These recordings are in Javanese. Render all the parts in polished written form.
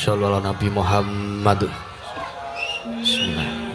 sholli ala Nabi Muhammad. Bismillah.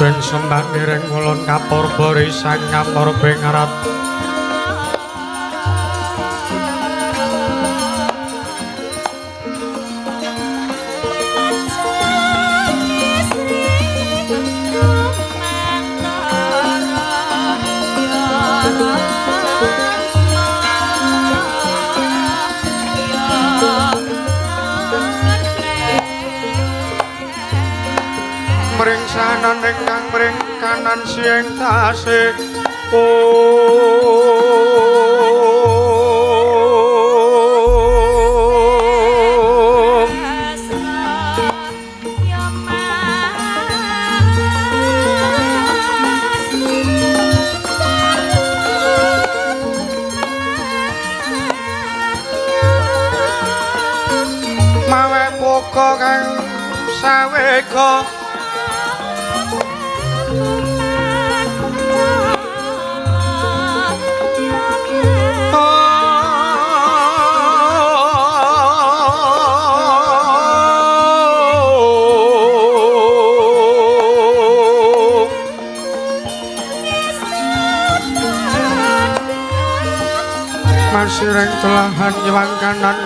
Den sembah miring ngulon kapurba risang ngamor bengarat pisanan ingkang mring kanan siing tasih mawe poko kang sawega masireng telahan nyewang kanan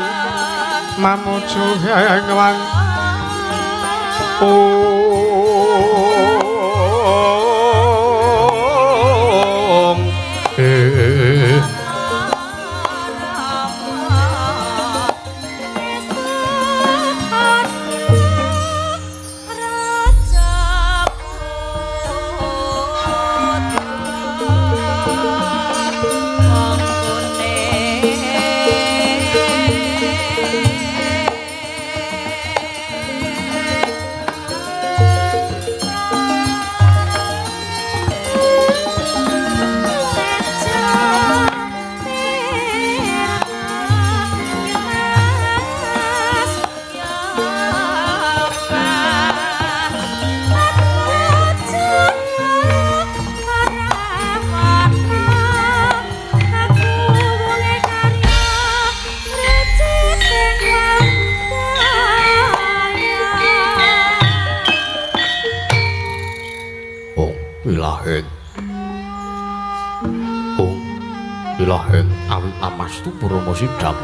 mamuju nyewang Ilahing awit namastu Purana Sidam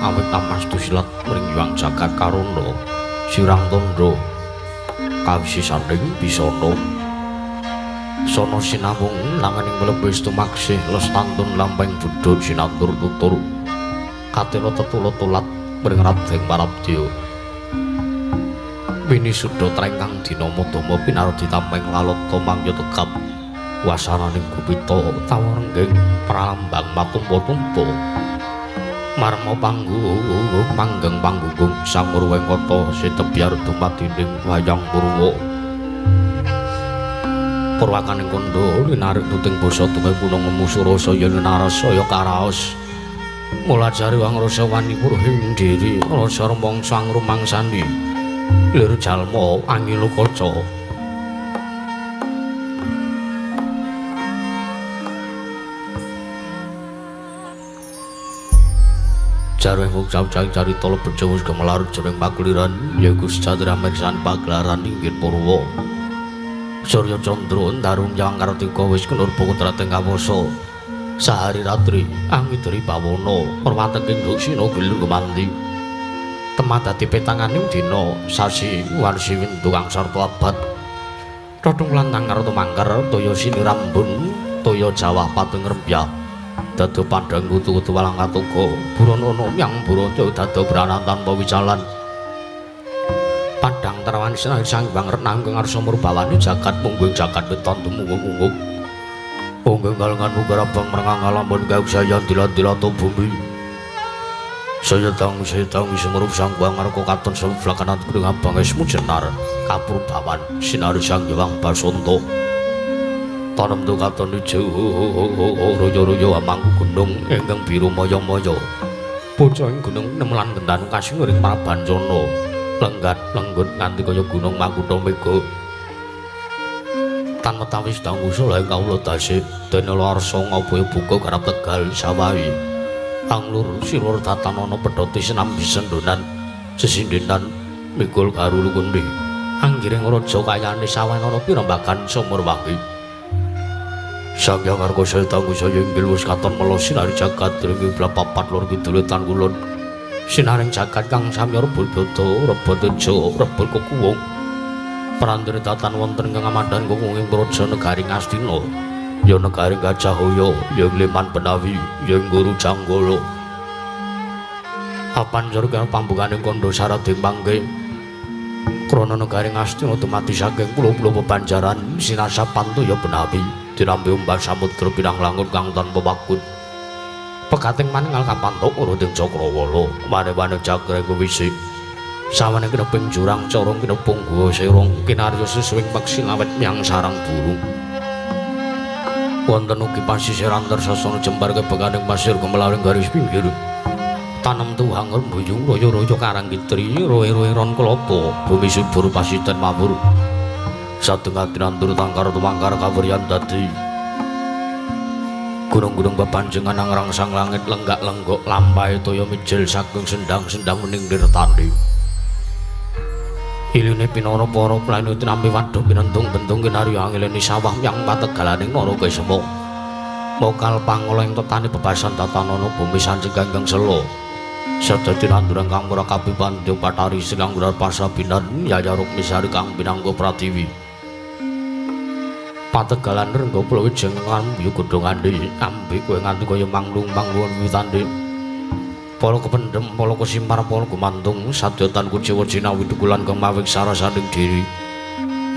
awit namastu silat mring Hyang Jagat Karuna Sirang Tandha kawisisaning bisana sono sinamung langaning mlebes tumaksih lestantun lampeng budhon sinatur tutur katela tetula-tulat mring Raden Parabdya wini sudha trengkang dina madama pinardi tampeng lalata mangya tegap wasananing gupita tawarengging pralambang matumpa-tumpa marma manggeng panggung Sang Murwengkata Sitebyar dumadining wayang Purwa purwakaning kandha linarik tuting basa tunggal punung ngemusura saya narasaya karaos mulajari wangrasa wani purhing diri rasa remangsa ngrumangsani lir jalma angila kaca jareng ucap-ucap carita lebejo wis gemelarut jroning pakuliran ya Gusti Candra mirsan pagelaran inggih Purwa Surya Candra ndarung Hyang Kartika wis kenur putra teng kawasa sahari ratri angidri bawana perwateking Sina Gilir Gumanti temat dadi petanganing dina sasi warsi windu kang sarta abad Totung lantang karo tumangker toya sinirambun toya Jawah pating rembyah dado pandang kutu-kutu walang katuga buranana yang buraja dado branan tanpa wicalan padang terawan sinah sang bang renang kang arsa murbawani jagat mungguing jagat weton tumunggung-unggung ungging kalengan mugarabang merengang alamun kaugsayan dilat-dilato bumi saya tang semurup sang bang arko katon seblakanat kudung abang esmu jenar kapurbawan sinari sang Hyang Basanta tanem tu katon ijo royo-royo amangku gunung ingkang biru moyo-moyo bocah ing gunung nemelan gendan kasing ring Prabancana lenggat lenggut nganti kaya gunung Makutha Mega tan metawis dangusa lae kawula tasih dene larsa ngobaya buka garap Tegal Sawahi anglur silur tatanana pedhoti senambi sendonan sesindenan mikul karo lukundi anggiring raja kayane sawenana pirembagan Sumurwangi Sang Hyang Argosaya Tangusaya inggil wis katon mela sinari jagat ing papat lor kidul Tangkulun sinaring jagat kang samya rebul bata rebul tejo rebul kekuwung prandri tatan wonten kang amandan kuwung ing praja negari Ngastina ya negari Gajahhoya ya Leman Benawi ya Guru Janggala apan jur karo pambukaning kandha Sarading Pangge Krana negaring Astina dumadi saking pulo-pulo bebanjaran sinasap pantuya benawi dirambi umbal samudra pinanglangun kang tanpa wakut. Pekating maninggal kapantuk uruting Cakrawala mane-mane cakre kuwisik sawane kineping jurang corong kinepung guwa serong kinarya sesuwing peksi lawet miyang sarang burung. Wonten ugi pasisir antar sasana jembar kebekaning pasir kemelaring garis pinggir tanem tuwang rembuyung royo-royo karang kitri roe-roe ron kelapa bumi subur pasiten mawur satengah tinandur tangkar tumangkar kawriyan dadi gunung-gunung bepanjengan ngrangsang langit lenggak-lenggok lampahe toya mijil saking sendang-sendang mening dirtani. Iline pinara para planet nampi waduh pinentung-bentung kinarya angileni sawah yang pategalaning naraga semuk. Mokal pangola ing tetane bebasan tatanana bumi sancing kanggang selo. Sadadi nanduran kang ora kabibandhe patari silang gurar pasabinan yayaruk misari kang pinangga pratiwi. Pategalan rengga pulau jenengan yu godhong andi ambi kowe nganti kaya manglung-manglung witande. Pala kependhem, pala kesimpar, pala gumantung sadyotan kuciwa jinawi dukulan kang mawik sarasaning diri.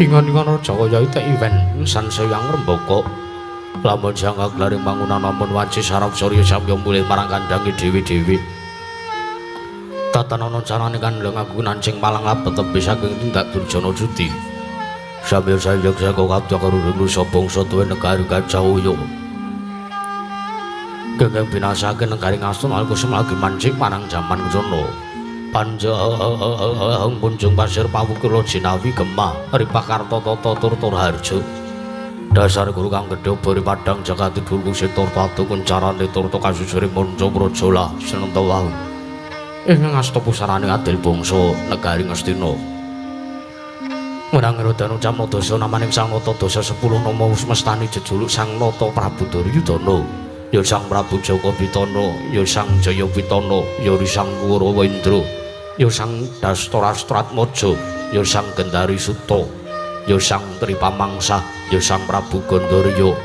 Ingon-ingon raja kaya itek iwen sanseyang rembaka. Lamun janggak laring bangunan namun wanci sarap surya samya mulih marang kandhange dewi-dewi. Tatanana carane kandheng aku nancing malang labet tebi saking tindak Durjana Judi. Sambil sayek saka kabya karo rusa bangsa tuwe negari Kajawaya. Gengeng binasaken negari Ngastina alku semlagi mancing marang jaman Jana. Panjang punjung pasir pawukula jinawi gemah ripakarta tata tur harja. Dasar guru kang gedhe bari padang jagati dulku setur tatu kuncarane turta kasusure manca prajola senenta wau. Ing ngasta pusarane adil bangsa negari Ngastina. Menang Rodano Camodasa namaning Sang Nata Dasa 10 nama semestani jejuluk Sang Nata Prabu Duryudana. Ya Sang Prabu Jaka Pitana, ya Sang Jayapitana, ya Sang Kurawendra, ya Sang Dastarastratmaja, ya Sang Gendari Suta, ya Sang Tripamangsa, ya Sang Prabu Gandarya.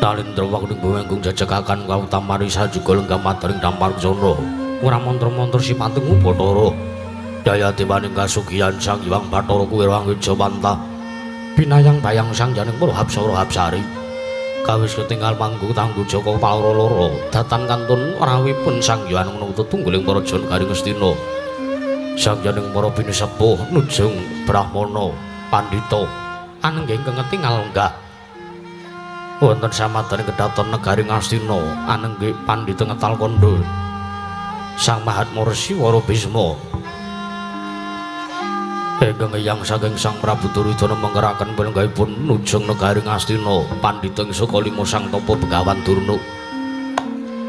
Nalindra wakning bumenggung jajakakan kautamani sajuga lenggah mataring Damarjana. Ora mantra-mantra sipating Bathara. Daya dewaning kasugihan Sang Hyang Bathara Kuwirang Wijawanta. Binayang bayang sang janing para hapsara hapsari. Kawis ketinggal mangku tangguh Jaka Pawara loro. Datan kantun rawipun Sang Hyang nuntut tungguling para jan kari Ngastina. Sang janing para binisepuh nujung Brahmana Pandhita anengging ketingal enggak. Wonten samadaning kedaton negari Ngastina anenggih Pandhita Ngetal Kandha. Sang Mahatmara Siwara Bisma Enggang eyang saking Sang Prabu Duryudana menggerakan panjenenganipun nujung negari Ngastina Pandhita saka lima Sang Tapa Begawan Durna.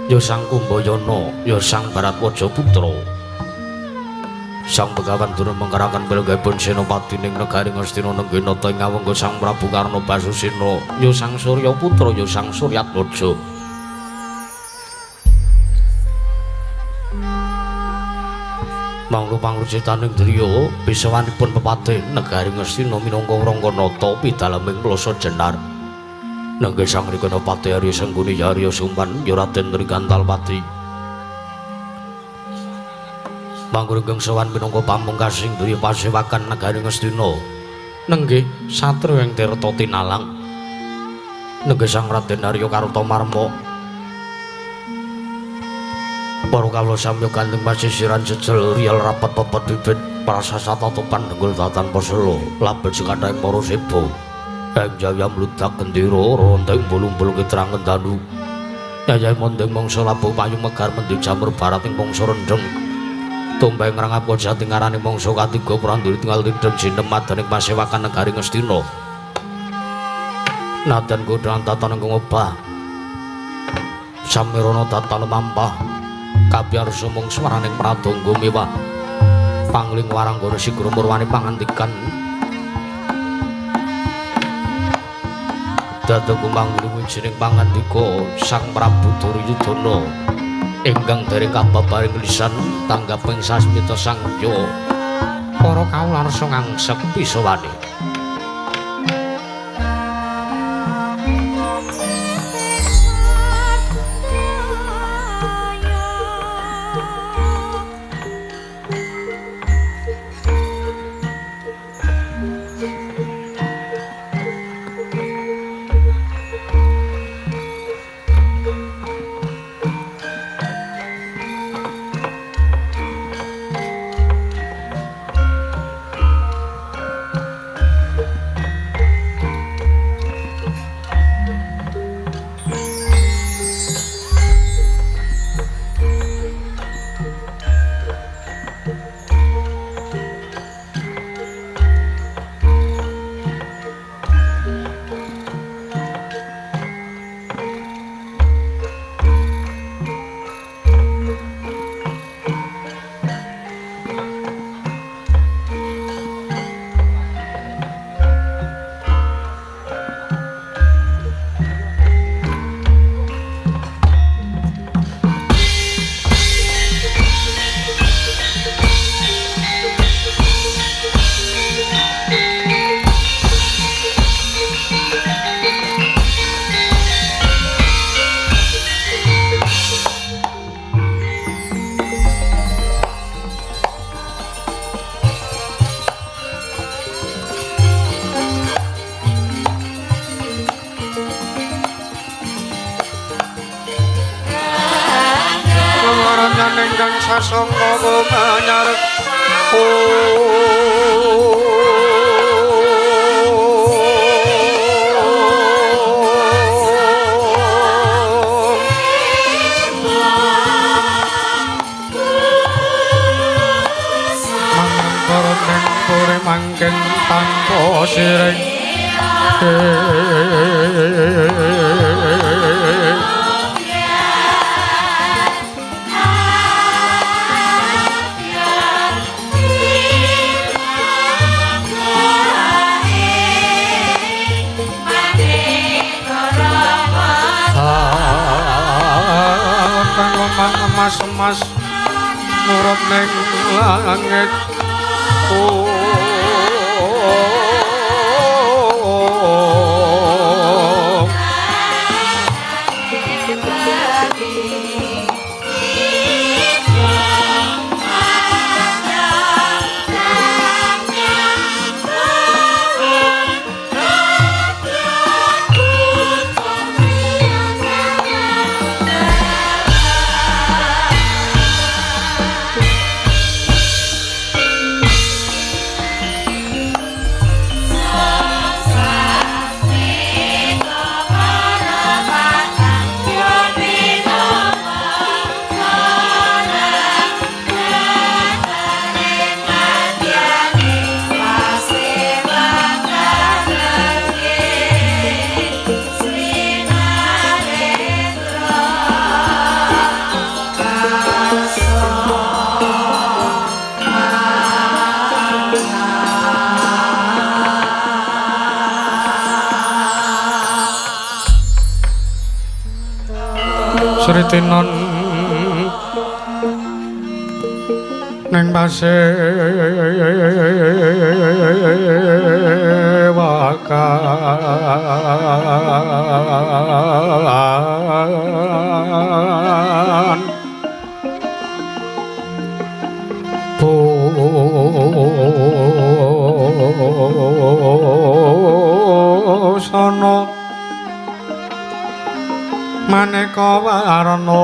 Ya Sang Kumbayana, ya Sang Baratwaja Putra. Sang Begawan Durna menggerakan panjenenganipun senopati ning negari Ngastina nenggih nata ing ngawengga Sang Prabu Karna Basusena, ya Sang Surya Putra, ya Sang Suryatwaja. Manglu pangrucitaning driya bisawanipun pepatih negari Ngastina minangka rangka nata pidalaming plasa jenar. Nenggih Sang Rikanapati Arya Sengguni Arya Sumban ya Raden Rikantalpati. Mangurenggang sowan minangka pamungkasing driya pasewakan negari Ngastina. Nenggih satriya ing tirta tinalang. Nenggih Sang Raden Arya Kartamarma. Para kawula samya kantheng pasisiran jejel riyel rapat pepet bibit prasasa tatopan denggul tatan pasela labet sekathahing para seba ing jaya mludak gendera ronteng bulung-bulung keterangan danu nyayai mondeng mangsa labuh payu megar mendhi jamur barat ing mangsa rendheng tumbeng ngrangap jati ngarani mangsa katiga pranduri tinggal tidem jinemat dening pasewakan negari Ngastina nadan godhang tataning ngobah samirana tatan mampah kabyar sumung swaraning pradangga mewah pangling waranggana sigra murwani pangandikan dadaku manggulu wijining pangandika Sang Prabu Duryudana ingkang dereng kababaring lisan tanggaping sasmita sangya para kawula rasa ngangsek pisawane. ingkang sasongko manyarep mangken tanpa siring emas-emas nurut ning langit Sritinon ning pasewakan busana maneka warna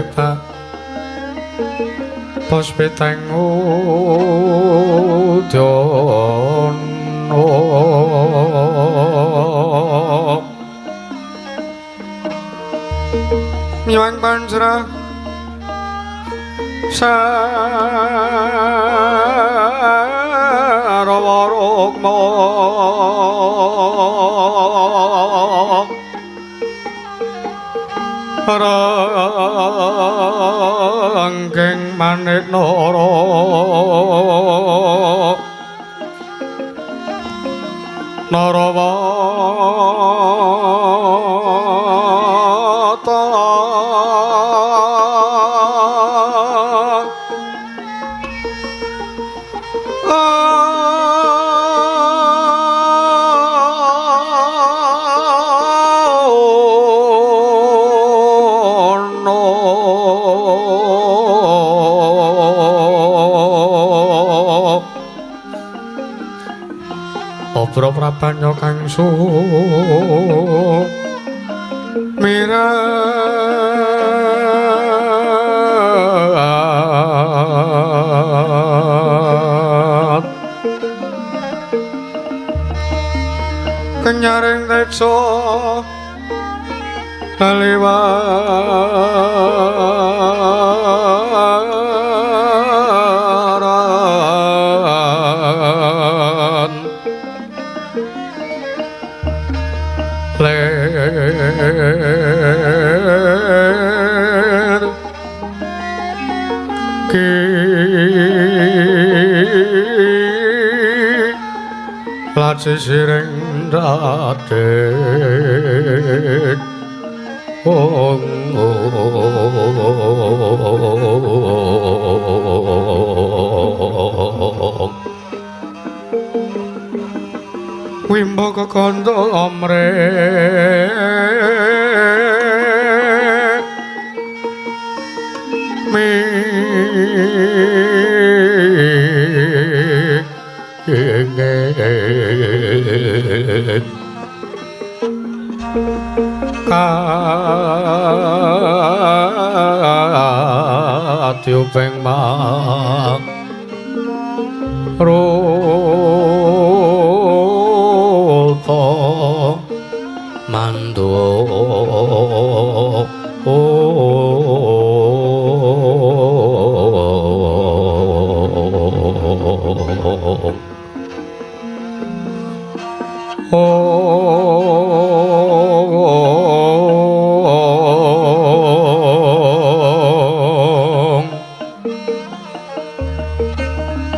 sepa pospeteng udyono miwang panjra sarawarukma ranggeng manit nara narawata Obro prabanyo kang sumirat kenyaring reksa kaliwaran ler ki lajeng sireng Raden Ong Wimbo kekandha amre mi Tiupeng mak roto mando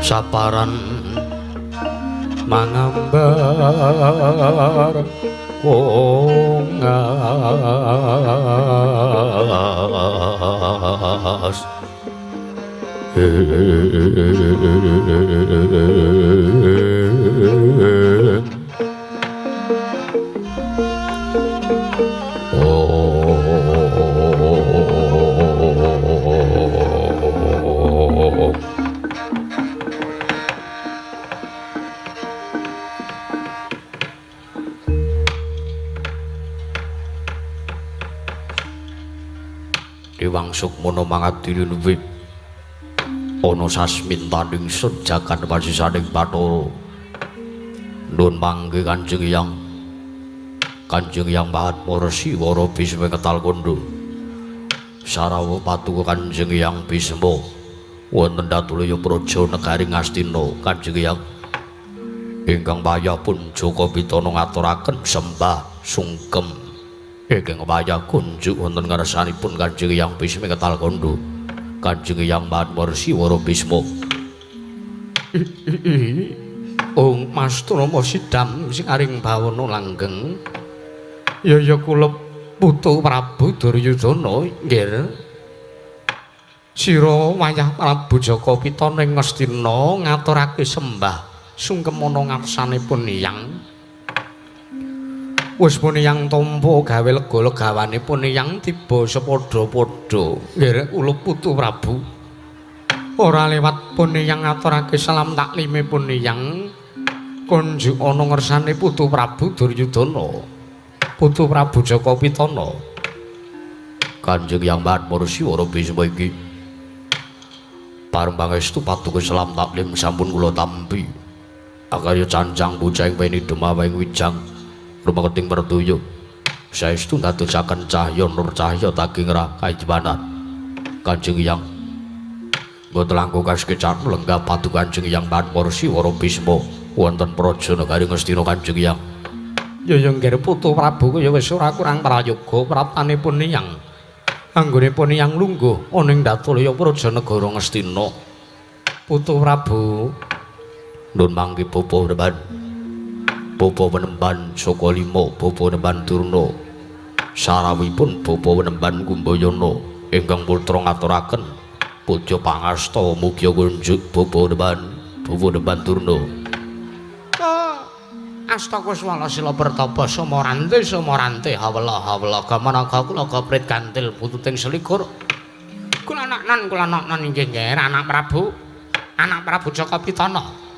saparan mangambar kongas Dewangsuk mono mangadiri nuwi ana sasmintaning sejagat pasisaning Bathara nun mangke Kanjeng Hyang Mahatmara Siwara Bisma Ketal Kondo sarawa patuko Kanjeng Hyang Bisma wonten Datulaya Praja Negari Ngastina Kanjeng Hyang ingkang wayah pun Jaka Pitana ngaturaken sembah sungkem ingkang wayah kunjuk wonten ngarsanipun Kanjeng Hyang Bisma Ketal Kondo Kanjeng Hyang Mahatmara Siwara Bisma Ong Mastrama Sidam sing aring bawana langgeng ya kula putu Prabu Duryudana nggih sira wayah Prabu Jaka Pitana ing Ngastina ngaturake sembah sungkem ana ngarsanipun Hyang wis pun Hyang tampa gawe lega-legawanipun Hyang tiba sepadha-padha nggih kula putu Prabu ora lewat pun Hyang ngaturake salam taklimipun Hyang kunjuk ana ngersane putu Prabu Duryudana putu Prabu Jaka Pitana Kanjeng Hyang Mahatmara Siwara Bisma iki pareng pangestu patuko salam taklim sampun kula tampi akarya canjang bocah ing weni demawa ing wijang rumaketing mertuya saestu ndadosaken cahya nur cahya taking rakaibanan Kanjeng Hyang boten langkung kaskecan lenggah patu Kanjeng Hyang Mahatmara Siwara Bisma wonten Praja Negari Ngastina Kanjeng Hyang ya nggih putu Prabu kaya wis ora kurang prayoga praptanipun Hyang anggonipun Hyang lungguh ana ing Datulaya Praja Negara Ngastina putu Prabu nun mangke Bapa Penemban Saka Lima Bapa Penemban Durna sarawipun Bapa Penemban Kumbayana ingkang putra ngaturaken puja pangasta mugi kunjuk Bapa Penemban Durna Astaghfirullah sila pertapa Somorante hawala gamanaga kula kaprit kantil pututing selikur kula naknan inggih anak Prabu Jaka Pitana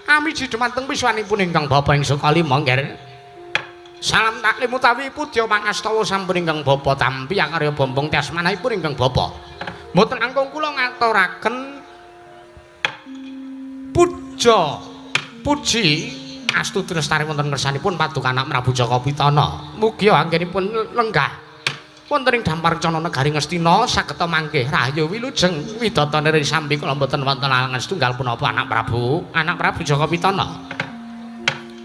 amiji dumateng wiswanipun ingkang Bapa ing Sukalima nggih. Salam taklim utawi pudya pangastawa sampun ingkang Bapa tampi akarya bombong tiasmanahipun ingkang Bapa. Mboten langkung kula ngaturaken puji astuti lestari wonten ngersanipun paduka anak Prabu Jaka Pitana. Mugi anggenipun lenggah wonten ing dampar cana negari Ngastina saged mangke rahayu wilujeng widatane risambi kula mboten wonten alangan setunggal punapa anak Prabu Jaka Pitana.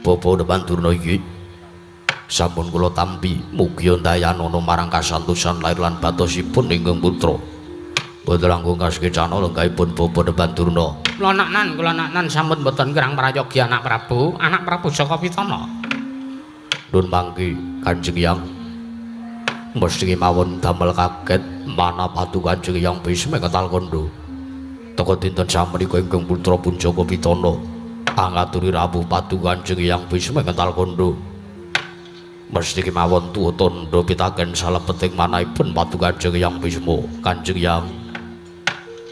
Bapa Penemban Durna iki sampun kula tampi mugi ndayanana marang kasantosan lair lan batosipun ingkang putra. Mboten langkung kasekecana lenggahipun Bapa Penemban Durna. Kula naknan sampun mboten kirang prayogi anak Prabu Jaka Pitana. Nun mangki Kanjeng Hyang mesti mawon damel kaget mana patu Kanjeng Hyang Bisma ketal kondo teka dinten samenika ingkang putra Punjaka Pitana angaturi rawuh patu Kanjeng Hyang Bisma ketal kondo mesti kemawon tuwa tandha pitaken salebeting manahipun patu Kanjeng Hyang Bisma Kanjeng Hyang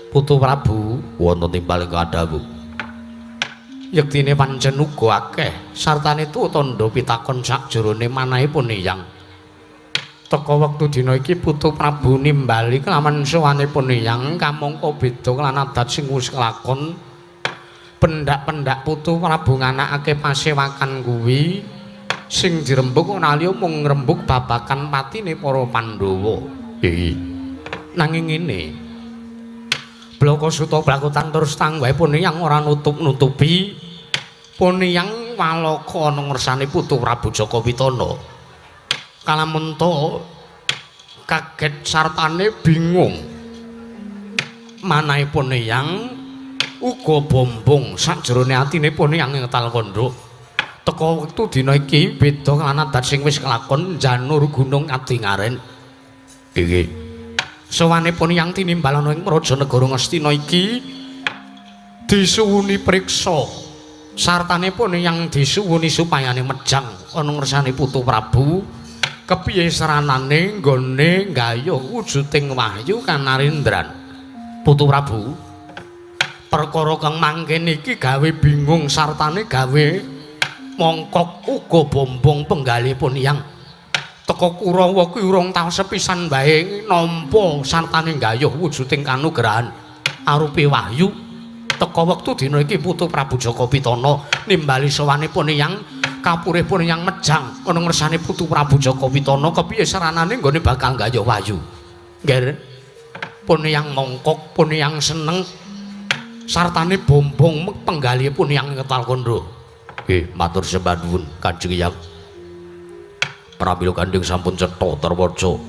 Putu Prabu wonten timbal kadhawu yektine pancen uga akeh sartane tuwa tandha pitakon sakjroning manahipun Hyang teka wektu dina iki Putu Prabu nimbali kelawan sowanipun Hyang kamangka beda lan adat sing wis kelakon pendak-pendak Putu Prabu nganakake pasewakan kuwi sing dirembug ana liya mung ngrembug babakan patine para Pandhawa. Nanging ngene. Blakasuta Brakutan terus tangwae Hyang ora nutup-nutupi Hyang walaka ana ngersane Putu Prabu Jaka Pitana. Kalamun to kaget sartane bingung. Manahipun Hyang uga bombong sakjroning atine Hyang ngetal kandha. Teka wektu dina iki beda lan adat sing wis kelakon janur gunung Adingaren. Iki sowanipun Hyang tinimbal ana ing Praja Negara Ngastina iki disuwuni priksa sartanipun Hyang disuwuni supayane mejang ana ngersane Putu Prabu kepiye seranane nggone nggayuh wujuding wahyu kanarindran. Putu Prabu perkara kang mangken iki gawe bingung sartane gawe mongkok uga bombong penggalipun Hyang teka Kurawa kuwi urung tau sepisan bae nampa sartane nggayuh wujuding kanugrahan arupi wahyu teka wektu dina iki Putu Prabu Jaka Pitana nimbali sowanipun Hyang kapuripun Hyang mejang ana ngersane Putu Prabu Jaka Pitana kepiye saranane nggone bakal nggayuh wahyu nggih pun Hyang mongkok pun Hyang seneng sartane bombong penggalipun Hyang ketal kandha. Matur sembah nuwun Kanjeng Hyang. Pramila Kanjeng sampun cetha terwaca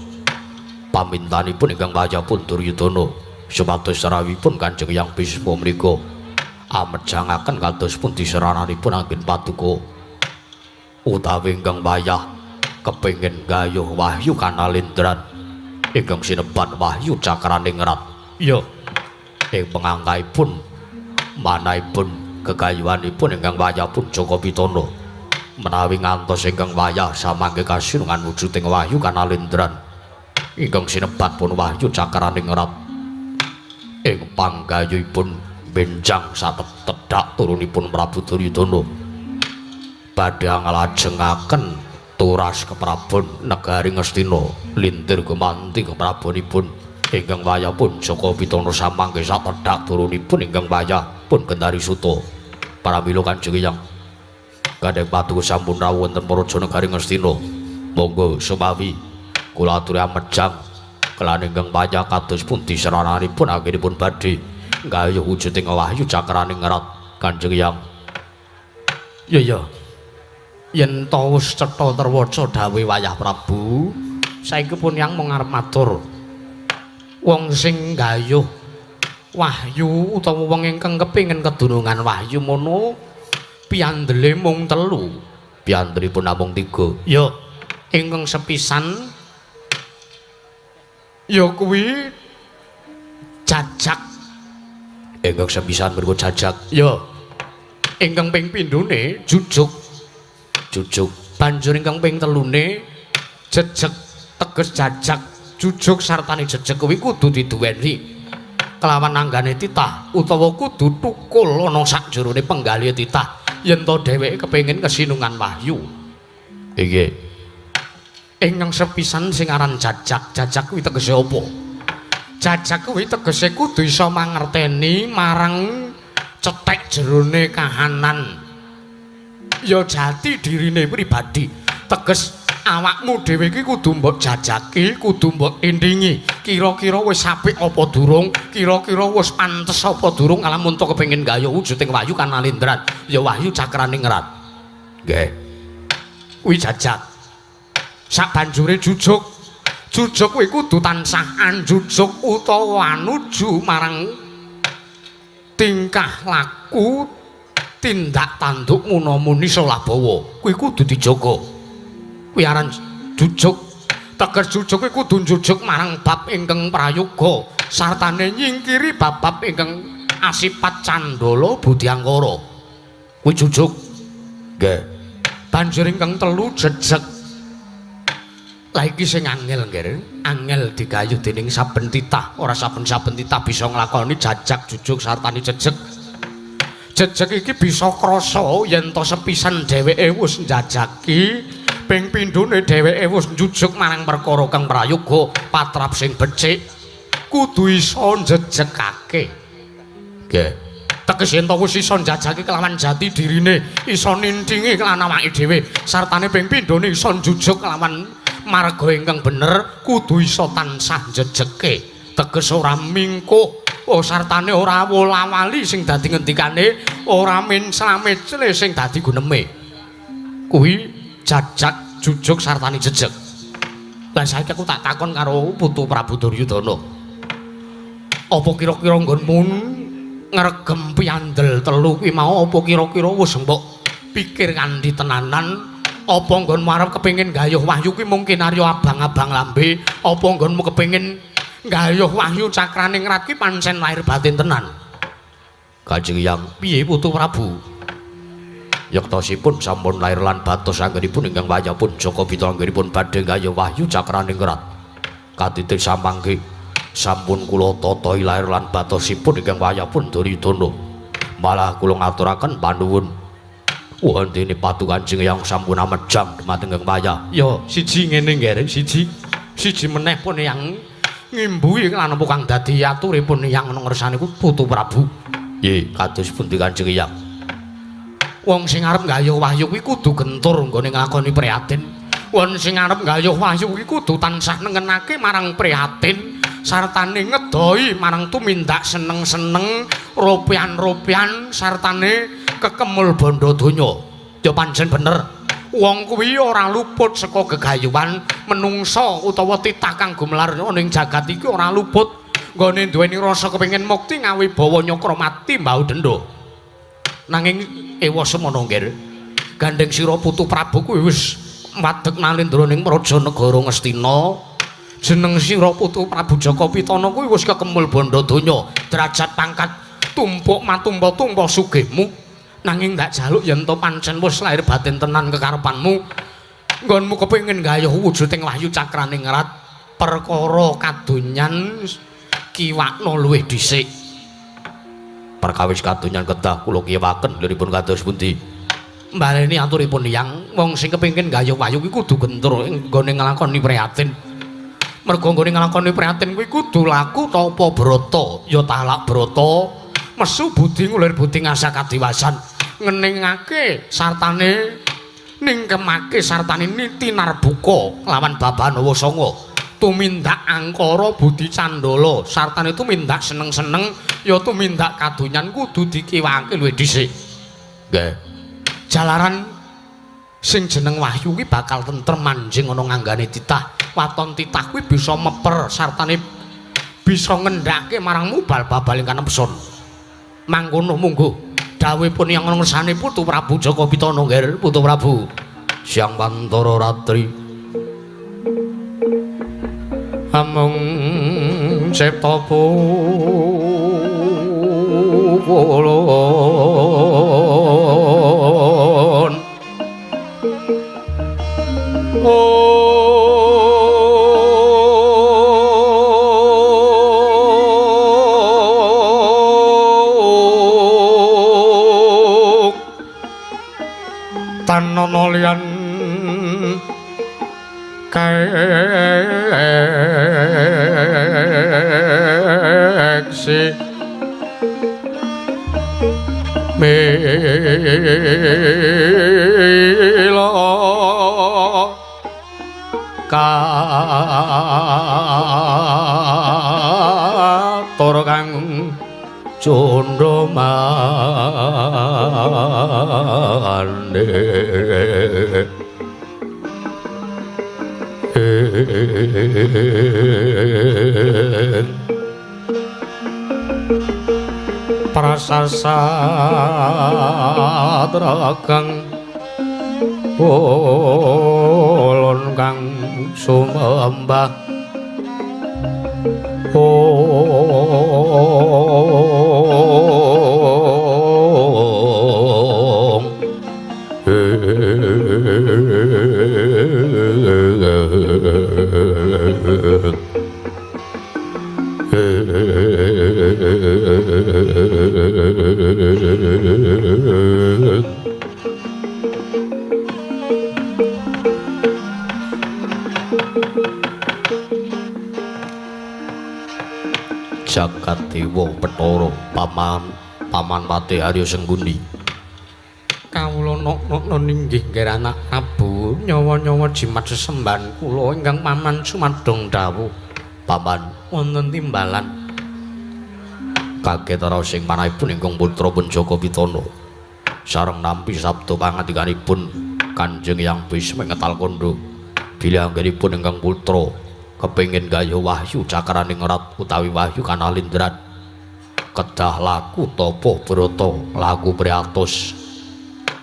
pamintanipun ingkang wayah pun Duryudana supados rawuhipun Kanjeng Hyang Bisma menika amejangaken kados pundi serananipun anggen paduka utawi ingkang wayah kepengin gayuh wahyu kanalindran ingkang sinebat wahyu cakraning rat. Ya ing pengangkaipun manahipun kegayuhanipun ingkang wayah pun Jaka Pitana menawi ngantos ingkang wayah samangke kasinungan wujuding wahyu kanalindran ingkang sinebat pun wahyu cakraning rat ing panggayuhipun benjang satedak turunipun Prabu Duryudana badhe nglajengaken turas keprabon negari Ngastina lintir gumanti keprabonipun ingkang wayah pun Jaka Pitana samangke satedak turunipun ingkang wayah pun Gendari Suta. Pramila Kanjeng Hyang kadang paduka sampun rawuh wonten Praja Negari Ngastina monggo sumawi kula aturi amejang kelan ingkang wayah kados pundi serananipun anggenipun badhe nggayuh wujuding wahyu cakraning rat Kanjeng Hyang. Ya yen to wis cetha terwaca dawuh wayah Prabu saiki pun Hyang mung arep matur wong sing nggayuh wahyu utawa wong ingkang kepingin kedunungan wahyu mono piandele mung 3 piandelipun namung 3 ya ingkang sepisan ya kuwi jajak ingkang sepisan mergo jajak ya ingkang ping pindhone jujuk banjur ingkang ping 3ne jejeg teges jajak jujuk sartane jejeg kuwi kudu diduweni kelawan nanggane titah utawa kudu tukul ana sakjroning penggalih titah yen to dheweke kepengin kesinungan wahyu. Nggih. Ingkang sepisan sing aran jajak kuwi tegese apa? Jajak kuwi tegese kudu iso mangerteni marang cetek jerone kahanan. Ya jati dirine pribadi. Teges awakmu dhewe iki kudu mbok jajaki, kudu mbok tindingi. Kira-kira wis apik apa durung? Kira-kira wis pantes apa durung kalamun to kepengin gayuh wujuding wahyu kanalindran, ya wahyu cakraning rat. Nggih. Kuwi jajak. Sabanjure jujuk. Jujuk kuwi kudu tansah anjujuk utawa anuju marang tingkah laku tindak tanduk munamuni Solabawa. Kuwi kudu dijaga. kuwi aran jujuk. Teges jujuk kuwi kudu jujuk marang bab ingkang prayoga sartane nyingkiri bab-bab ingkang asipat candala budyangkara. Kuwi jujuk. Nggih. Banjur ingkang telu jejeg. Lah iki sing angel nggih, angel digayuh dening saben titah, ora saben-saben titah bisa nglakoni jajak jujuk sartane jejeg. Jejeg iki bisa krasa yen to sepisan dheweke wis njajaki, ping pindhone dheweke wis jujuk marang perkara kang prayoga patrap sing becik, kudu iso njejegake. Nggih. Teges yen to wis iso njajaki kelawan jati dirine, iso nindhingi kelawan awake dhewe, sartane ping pindhone iso jujuk kelawan marga ingkang bener kudu iso tansah jejeke. Teges ora mingkuh, sartane ora wola-wali sing dadi ngendikane, ora minslamecele sing dadi guneme. Kuwi jajak jujuk sartane jejeg. Lah saiki aku tak takon karo Putu Prabu Duryudana. Apa kira-kira nggonmu ngregem piandel telu kuwi mau apa kira-kira wis mbok pikir kanthi tenanan? Apa nggonmu arep kepengin gayuh wahyu kuwi mungkin arya abang-abang lambe, apa nggonmu kepengin gayuh wahyu cakraning rat kuwi pancen lahir batin tenan? Kanjeng Hyang, piye Putu Prabu? Yektosipun sampun lahir lan batos anggenipun ingkang wayahipun Jaka Pita anggenipun badhe gayuh wahyu cakraning rat. Katitih samangke sampun kula tatahi lahir lan batosipun ingkang wayahipun Duryudana. Malah kula ngaturaken panuwun wondene patu Kanjeng Hyang sampun amejang dhumateng ing wayah. Ya, siji ngene nggih, siji meneh pun yang ngimbuhi lan apa kang dadi aturipun yang ngersane ku Putu Prabu. Nggih, kados pundi Kanjeng Hyang? Wong sing arep gayuh wahyu kuwi kudu gentur nggone nglakoni prihatin. Wong sing arep gayuh wahyu kuwi kudu tansah nengenake marang prihatin sartane ngedoi marang tumindak seneng-seneng, ropian-ropian sartane kekemul bondo donya. Ya pancen bener. Wong kuwi ora luput saka gegayuhan menungsa utawa titah kang gumelar ning jagat iki ora luput nggone duweni rasa kepengin mukti ngawibawa Nyakramati mbau denda. Nanging ewa semono nggih. Gandeng sira Putu Prabu kuwi wis wadeg nalendra ning Praja Negara Ngastina. Jeneng sira Putu Prabu Jaka Pitana kuwi wis kekemul bondo donya, derajat pangkat tumpuk matumpa-tumpa sugihmu. Nanging ndak jaluk yen to pancen wis lahir batin tenan kekarepanmu. Nggonmu kepengin gayuh wujuding wahyu cakraning rat, perkara kadonyan kiwakna luwih dhisik. Perkawis kadonyan kedah kula kiwaken liripun kados pundi? Mbaleni aturipun Hyang, wong sing kepengin gayuh wahyu kuwi kudu gentur nggone nglakoni prihatin. Mergo nggone nglakoni prihatin kuwi kudu laku ta apa brata, ya talak brata. Mesu budi ngulir budi ngasa kadiwasan ngeningake sartane ningkemake sartane niti narbuka lawan Babanawa Sanga tumindak angkara budi candala sartane tumindak seneng-seneng ya tumindak kadonyan kudu dikiwake luwih dhisik. Nggih. Jalaran sing jeneng wahyu kuwi bakal tentrem manjing ana nganggane titah. Waton titah kuwi bisa meper sartane bisa ngendhake marangmu bal-babal ingkang nepson. Mangkono monggo dawuhipun yang ngersane Putu Prabu Jaka Pitana nggih Putu Prabu. Siang Pantara Ratri amung cipta pulon tanana liyan kaeksi mila katur kang Candra mande prasasatra kang ulun ingkang sumembah Jagat Dewa Bathara paman Pati Arya Sengkuni. Kawula nok ninggih nggih anak Prabu nyawa-nyawa jimat sesembahan kula ingkang paman sumadong dawuh. Paman wonten timbalan kaget ara sing manahipun ingkang putra Penjaka Pitana sareng nampi sabda pangandikanipun Kanjeng Hyang Bisma Ngetal Kandha bilih anggenipun ingkang putra kepengin gayuh wahyu cakraning rat utawi wahyu kanalindran kedah laku tapa brata laku priatos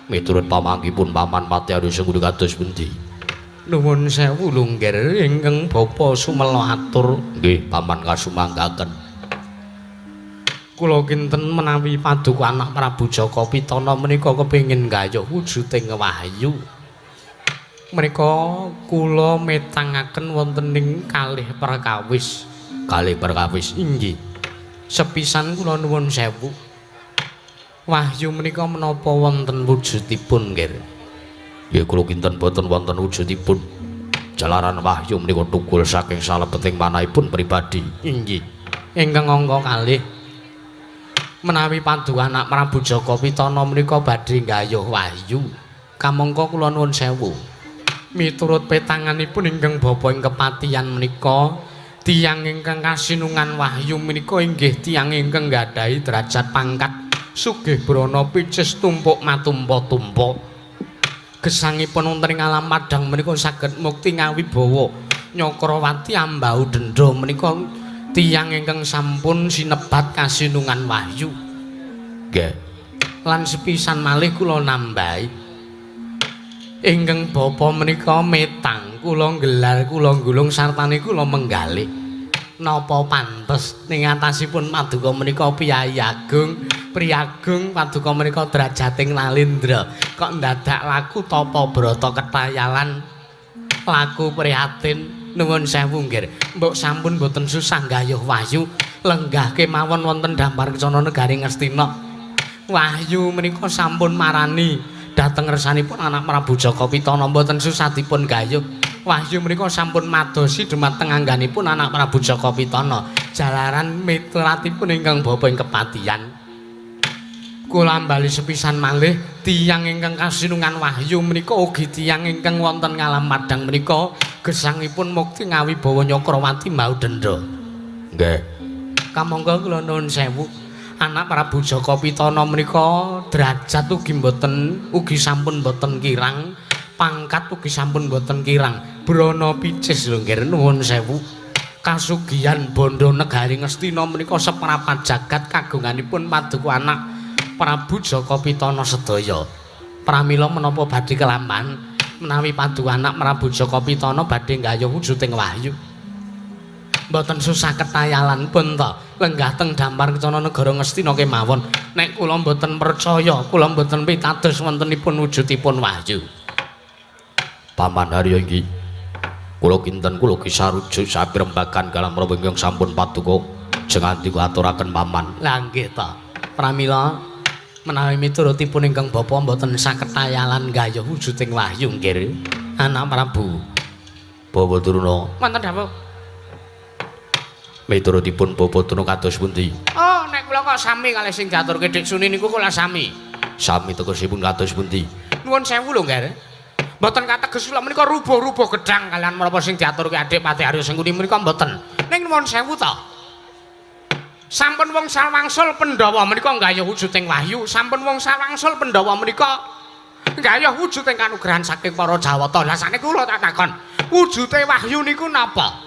miturut pamanggipun paman Pati Arya Sengkuni kados pundi? Nuwun sewu Lunggir ingkang bapa sumela atur. Nggih paman kasumanggaken. Kula kinten menawi paduka anak Prabu Jaka Pitana menika kepengin gayuh wujuding wahyu. Menika kula metangaken wonten ing kalih perkawis. Kalih perkawis inggih. Sepisan kula nuwun sewu. Wahyu menika menapa wonten wujudipun nggih? Nggih kula kinten boten wonten wujudipun. Jalaran wahyu menika tukul saking salebeting manahipun pribadi. Inggih. Ingkang angka kalih menawi paduka anak Prabu Jaka Pitana menika badhe gayuh wahyu. Kamangka kula nuwun sewu. Miturut petanganipun ingkang bapa ing kepatihan menika tiyang ingkang kasinungan wahyu menika inggih tiyang ingkang nggadhahi derajat pangkat sugih brana picis tumpuk matumpa-tumpa. Gesangipun wonten ing alam madang menika saged mukti ngawibawa Nyakrawati Ambau Dendra menika tiyang ingkang sampun sinebat kasinungan wahyu. Nggih. Lan sepisan malih kula nambahi ingkang bapa menika metang kula nggelar kula nggulung sartane kula menggalih napa pantes ning atasipun paduka menika priyagung paduka menika derajating nalindra kok ndadak laku tapa brata ketayalan laku prihatin nuwun sewu nggih mbok sampun boten susah gayuh wahyu lenggah kemawon wonten Dampar Kecana Negari Ngastina wahyu menika sampun marani dateng resanipun anak Prabu Jaka Pitana mboten susah dipun gayuh. Wahyu menika sampun madosi dhumateng angganipun anak Prabu Jaka Pitana. Jalaran mituratipun ingkang bapa ing kepatihan. Kula bali sepisan malih tiyang ingkang kasinungan wahyu menika ugi tiyang ingkang wonten ngalam madang menika gesangipun mukti ngawibawa Nyakrawati Mbau Dendra. Nggih. Kamangka kula nuwun sewu. Anak Prabu Jaka Pitana menika derajat ugi sampun boten kirang, pangkat ugi sampun boten kirang. Brana picis lho nggih nuwun sewu. Kasugihan bondo negari Ngastina menika seprapat jagat kagunganipun paduka anak Prabu Jaka Pitana sedaya. Pramila menapa badhe kelamban menawi paduka anak Prabu Jaka Pitana badhe gayuh wujuding wahyu. Mboten susah ketayalan pun to lenggah teng Dampar Kecana Negara Ngastina kemawon nek kula mboten percaya kula mboten pitados wontenipun wujudipun wahyu. Paman Harya inggih kula kinten kula kisarujuk sapirembagan kalam rawuh ingkang sampun paduka jeng kula aturaken paman. Lah nggih to pramila menawi miturutipun ingkang bapa mboten saketayalan gayuh wujuding wahyu nggih anak Prabu Bawa Durna wonten dawuh miturutipun Bapak Tuna kados pundi? Oh, nek kula kok sami kalih sing diaturke Dik Suni niku kula sami. Sami tegesipun kados pundi? Nuwun sewu lho, Nggih. Mboten kateges kula menika rubuh-rubuh gedang kalian menapa sing diaturke Adik Pati Arya Sengkuni menika mboten. Ning nuwun sewu to. Sampun wong sawangsul Pandhawa menika gayuh wujuding wahyu, sampun wong sawangsul Pandhawa menika gayuh wujuding kanugrahan saking para Jawata. Lah sakniki kula tak takon, wujude wahyu niku napa?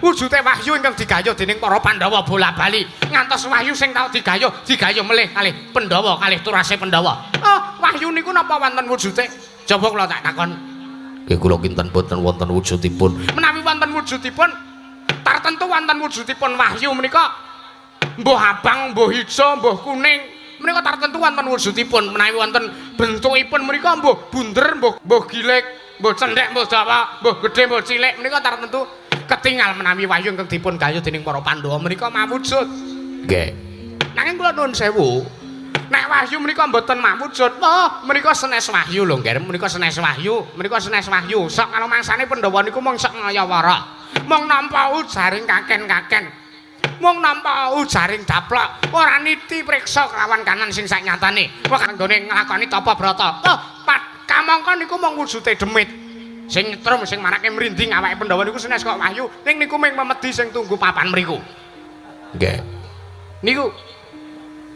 Wujude wahyu ingkang digayuh dening para Pandhawa bola-bali ngantos wahyu sing tau digayuh melih kalih Pandhawa kalih turase Pandhawa. Oh, wahyu niku napa wonten wujude? Coba kula tak takon. Nggih kula kinten boten wonten wujudipun. Menawi wonten wujudipun tartentu wonten wujudipun wahyu menika mbuh abang, mbuh ijo, mbuh kuning. Menika tartentu wonten wujudipun. Menawi wonten bentukipun menika mbuh bunder, mbuh gilik, mbuh cendhek, mbuh dawa, mbuh gedhe, mbuh cilik. Menika tartentu ketingal menawi wahyu ingkang dipun gayuh dening para Pandhawa menika mawujud. Nggih. Nanging kula nuwun sewu. Nek wahyu menika mboten mawujud, oh menika senes wahyu lho, nggih. Menika senes wahyu, menika senes wahyu. Sok karo mangsane Pandhawa niku mung sak ngayawara. Mung nampa ujaring kaken-kaken. Mung nampa ujaring daplok, ora niti priksa kelawan kanan sing sak nyatane. Wah kanggone nglakoni tapa brata. Oh, kamangka niku mung wujude demit. Sing nyetrum sing marake mrinding awake Pandhawa niku senes kok wahyu, ning niku mung memedi sing tunggu papan mriku. Nggih. Niku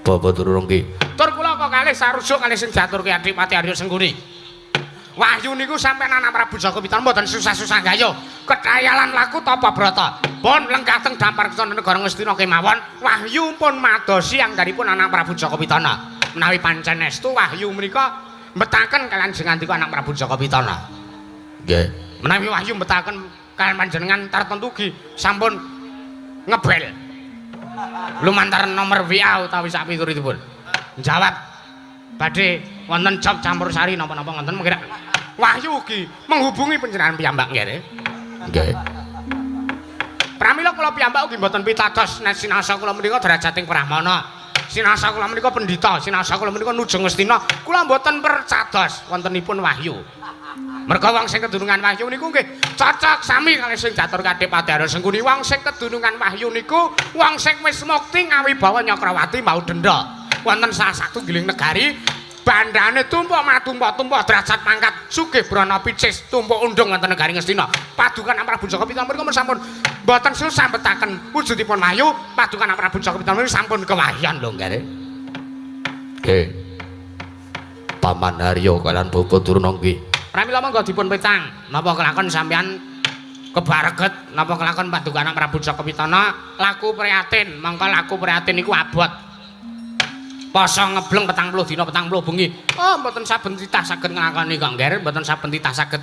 Bapak turun nggih. tur kula kok kalih sarujuk kalih sing diaturke Adipati Arya Sengkuni. Wahyu niku sampeyan anak Prabu Jaka Pitana mboten susah-susah gayuh. Kethayalan laku tapa brata. Pun lenggah teng dampar Kertana negara Ngastina kemawon, wahyu pun madosi anggaripun anak Prabu Jaka Pitana. Menawi pancen estu wahyu menika mbetaken kalian sing andika anak Prabu Jaka Pitana. Nggih. Menawi wahyu mbetaken kalian panjenengan tartentu gi sampun ngebel. Lumantar nomor WA utawi sak pituripun. Jawab badhe wonten job campur sari napa-napa wonten mengkira wahyu ugi menghubungi panjenengan piyambak nggih. Nggih. Pramila kula piyambak ugi mboten pitados nek sinasa kula menika derajating Brahmana. Sinasa kula menika pendhita, sinasa kula menika nuju Ngastina. Kula mboten percados wontenipun wahyu. Merga wong sing kedunungan wahyu niku nggih cocok sami kalih sing diaturke Adipati Arya Sengkuni. Wong sing kedunungan wahyu niku wong sing wis mukti ngawibawa Nyakrawati mau denda. Wonten salah satunggiling negari bandane tumpuk matumpuk derajat pangkat sugih brana picis tumpuk undung wonten negari Ngastina. Padukan Prabu Jaka Pitana menika sampun mboten susah betaken wujudipun wahyu. Padukan Prabu Jaka Pitana menika sampun kewahyan lho nggih. Nggih. Paman Harya kalian Bapak turun nggih. Pramila monggo dipun petang napa kelakon sampeyan kebareget napa kelakon padukan Prabu Jaka Pitana laku prihatin. Mangka laku prihatin niku abot. Poso ngebleng 40 dina 40 bengi. Oh mboten saben titah saged nglakoni kok nggih, mboten saben titah saged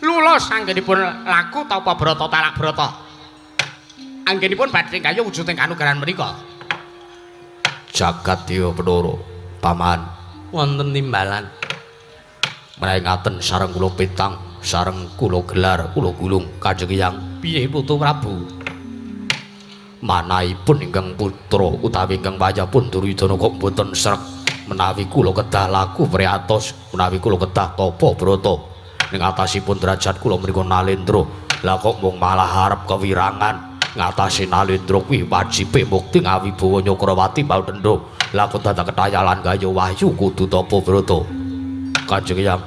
lulus anggenipun laku tapa brata talak brata. Anggenipun badhe kaya wujuding kanugrahan menika. Jagat Dewa Bathara, paman Wonten timbalan. menawi ngaten sareng kula petang, sareng kula gelar, kula gulung Kanjeng Hyang. Piye Putu Prabu? Manahipun ingkang putra utawi ingkang wayahipun Duryudana kok mboten srek menawi kula kedah laku priatos, menawi kula kedah tapa brata ning atasipun derajat kula menika Nalendra. Lah kok mung malah harep kewirangan ngatasi Nalendra kuwi wajibe mukti ngawibawa Nyakrawati mau denda. Lah kok dadak kethayalan gayuh wahyu kudu tapa brata. Kanjeng Hyang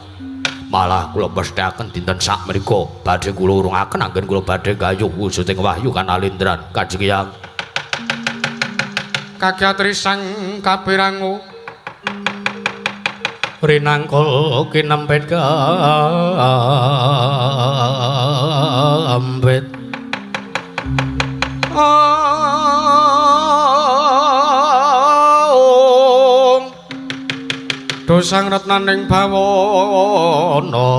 malah kula mesthekaken dinten sak menika badhe kula urungaken anggen kula badhe gayuh wujuding wahyu kanalendran. Kanjeng Hyang Kagyatri sang kapirangu rinangkul kinempet kambet dosang retnaning bawana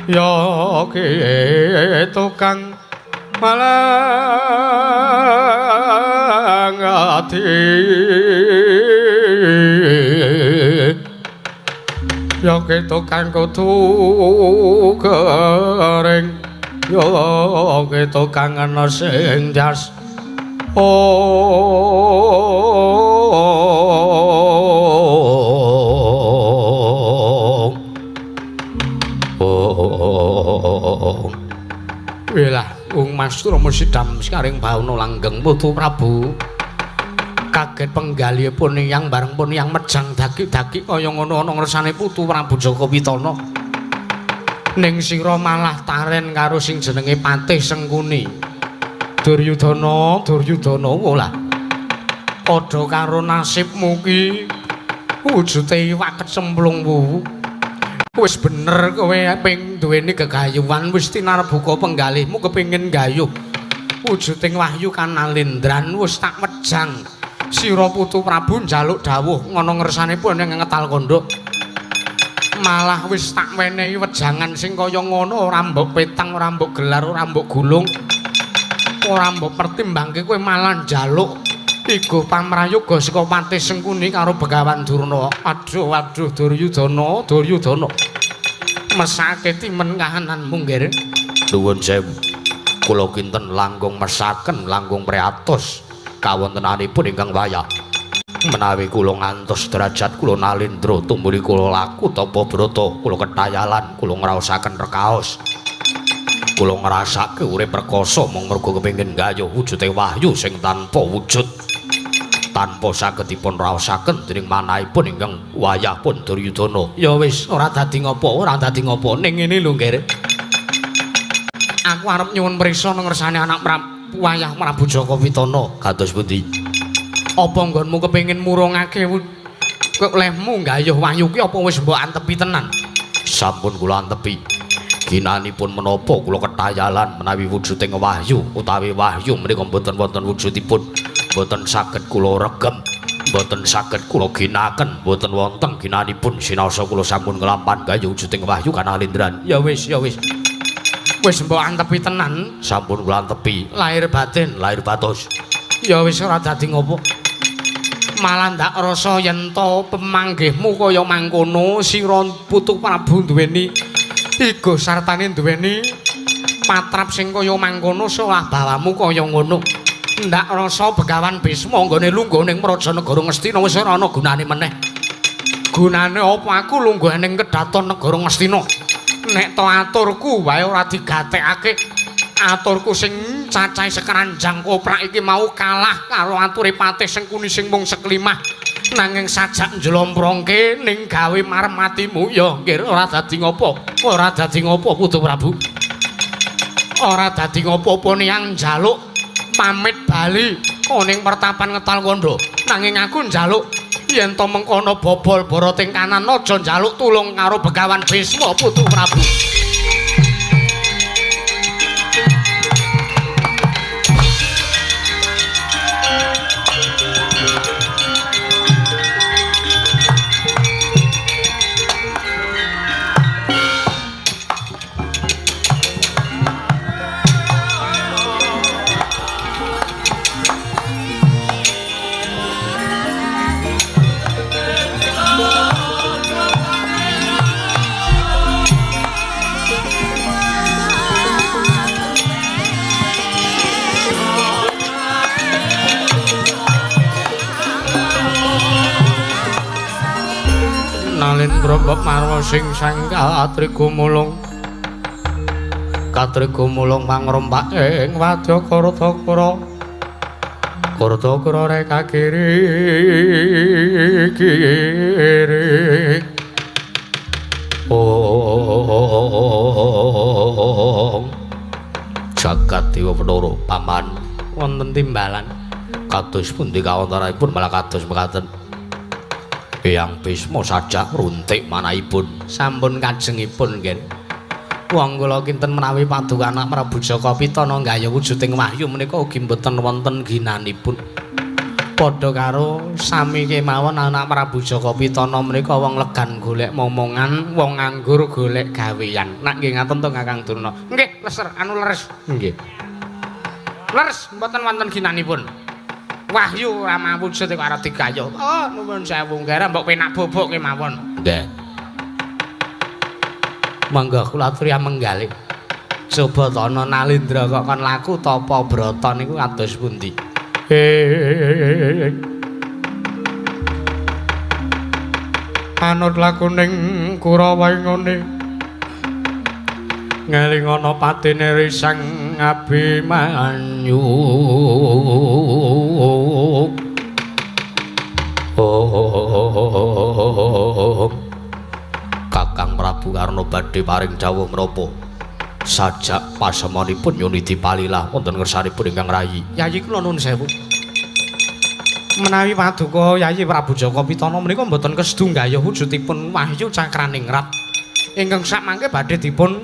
ya tukang malang ati ya tukang kudu kering ya tukang ana sing jas Wilah Mas Rama sidam sekaring bauna langgeng Putu Prabu kaget penggalipun yang bareng pun yang mejang daki-daki kaya ngono ana ngersane Putu Prabu Jaka Pitana ning sira malah taren karo sing jenenge Patih Sengkuni Duryudana lah padha karo nasibmu ki wujude iwak kecemplung wuwu. Wis bener kowe ping duweni gegayuhan wis tinarbuka penggalihmu kepengin gayuh wujuding wahyu kanalendran wis tak mejang sira Putu Prabu njaluk dawuh ngono ngersanipun ing ngetal kondhok Malah wis tak wenehi wejangan sing kaya ngono, ora mbok petang, ora mbok gelar, ora mbok gulung. Ora mbok pertimbangke kowe malah njaluk iku pamrayoga saka Patih Sengkuni karo Begawan Durna. Waduh Duryudana. Mesake timen kahananmu nggih. Nuwun sewu. Kula kinten langkung mesaken langkung priatos kawontenanipun ingkang wayah. Menawi kula ngantos derajat kula nalindra tumuli kula laku tapa brata kula ketayalan kula ngraosaken rekaos. Kula ngrasake urip perkasa mung mergo kepengin gayuh wujude wahyu sing tanpa wujud. Tanpa saged dipun raosaken dening manahipun ingkang wayah pun Duryudana. Ya wis ora dadi ngapa ning ngene lho nggih. Aku arep nyuwun prisa ngersane anak wayah Prabu Jaka Pitana. Kados pundi? Apa nggonmu kepengin murungake lehmu gayuh wahyu ki apa wis mbok antepi tenan? Sampun kula antepi. Ginanipun menapa kula ketayalan menawi wujuding wahyu utawi wahyu menika mboten wonten wujudipun. Mboten saged kula regem, mboten saged kula ginaken, mboten wonten ginanipun sinasa kula sampun kelampan gayuh wujuding wahyu kanalindran. Ya wis. Wis mbok antepi tenan, sampun kula antepi. Lahir batin, lahir batos. Ya wis ora dadi ngopo. Malah ndak rasa yen to pemanggihmu kaya mangkono sira putu Prabu duweni igo sartane duweni patrap sing kaya mangkono salah bawamu kaya ngono. Ndak rasa Begawan Bisma nggone lungguh ning Prajanegara Ngastina wis ora ana gunane meneh. Gunane apa aku lungguh ning Kedaton Negara Ngastina? Nek to aturku wae ora digatekake. Aturku sing cacahe sekeranjang koprak iki mau kalah karo ature Patih Sengkuni sing mung seklimah. Nanging sajak njlomprongke ning gawe marmatimu ya nggih ora dadi ngopo. Ora dadi ngopo Putu Prabu. Ora dadi ngopo-opo niyang njaluk pamit bali ning pertapan Ngetal Kandha. Nanging aku njaluk yen to mengkono bobol boroting kanan aja njaluk tulung karo Begawan Bisma Putu Prabu. Brobok marwa sing sangkal atriku mulung katriku mulung mangrompak ing wadya Kartakara Kartakara reka kiri jagat dewa Bathara paman wonten timbalan kados pundi kawontenanipun malah kados mekaten. Eyang Bisma sajak runtik manahipun sampun kajengipun nggih. Wong kula kinten menawi paduka anak Prabu Jaka Pitana gayuh wujuding wahyu menika ugi mboten wonten ginanipun. Padha karo sami kemawon anak Prabu Jaka Pitana menika wong legan golek momongan, wong nganggur golek gawean. Nak nggih ngaten to Kakang Durna. Nggih, leser anu leres. nggih. Leres mboten wonten ginanipun. Wahyu ora mawujud kok arep digayuh. Oh, nuwun sewu nggih, mbok penak bobok kemawon. Nggih. Monggo kula aturi menggalih. Coba tana nalindra kok kon laku tapa brata niku kados pundi? Anut lakuning Kurawa ngene. Ngelingono patine Risang Abimanyu. Kakang Prabu Karna badhe paring dawuh menapa sajak pasemonipun yuniti palilah wonten ngersanipun ingkang rayi. Yayi kula nuwun sewu. Menawi paduka Yayi Prabu Jaka Pitana menika mboten kesedu gayuh wujudipun wahyu cakraning rat ingkang samangke badhe dipun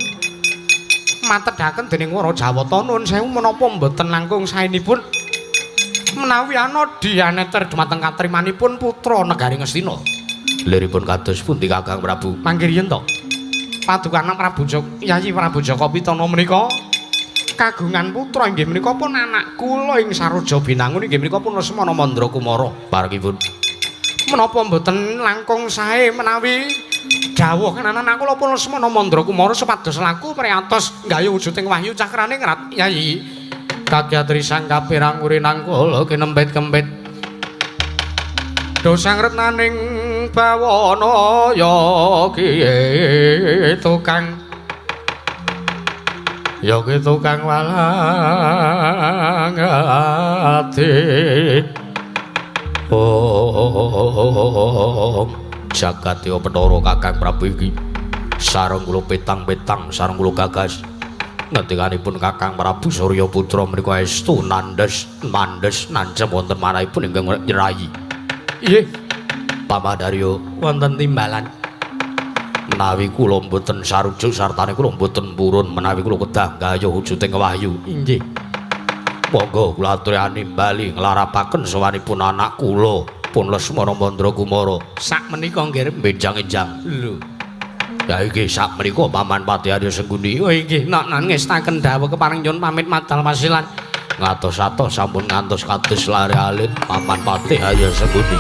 matedaken dening Wara Jawata. Nuwun sewu menapa mboten langkung saenipun menawi ana dianeter dumateng katrimanipun putra negari Ngastina. Liripun kados pundi Kakang Prabu? Mangke riyen to. Paduka anak Prabu Yayi Prabu Jaka Pitana menika kagungan putra inggih menika pun anak kula ing Saroja Binangun inggih menika pun Lesmana Mandra Kumara. Parengipun Menapa mboten langkung sae menawi dawuh kenanan anak kula pun Lesmana Mandra Kumara supados laku priatos nggayuh wujuding wahyu cakrane ngrat Yayi. Kakyatri sang kapirang urinang kula kinempit-kempit. Dosang retnaning bawana ya kiye tukang walang ati. Jagatya Bathara Kakang Prabu iki sareng kula petang-petang sareng kula gagas ngendikanipun Kakang Prabu Surya Putra menika estu nandes nancem wonten manahipun ingkang nyerayi. Nggih, Pamadarya wonten timbalan. menawi kula mboten sarujuk sartane kula mboten purun menawi kula kedah gayuh wujuding wahyu. Inggih. Monggo kula aturi bali nglarapaken sawanipun anak kula pun Lesmana Mandra Kumara. Sak menika nggih Benjang-enjang. lho. Ya iki sak menika Paman Pati Arya Sengguni. Oh inggih, nek ngestaken dawuh keparing nyuwun pamit madal masilan. Ngatos-atos sampun ngantos kados lare alit Paman Pati Arya Sengguni.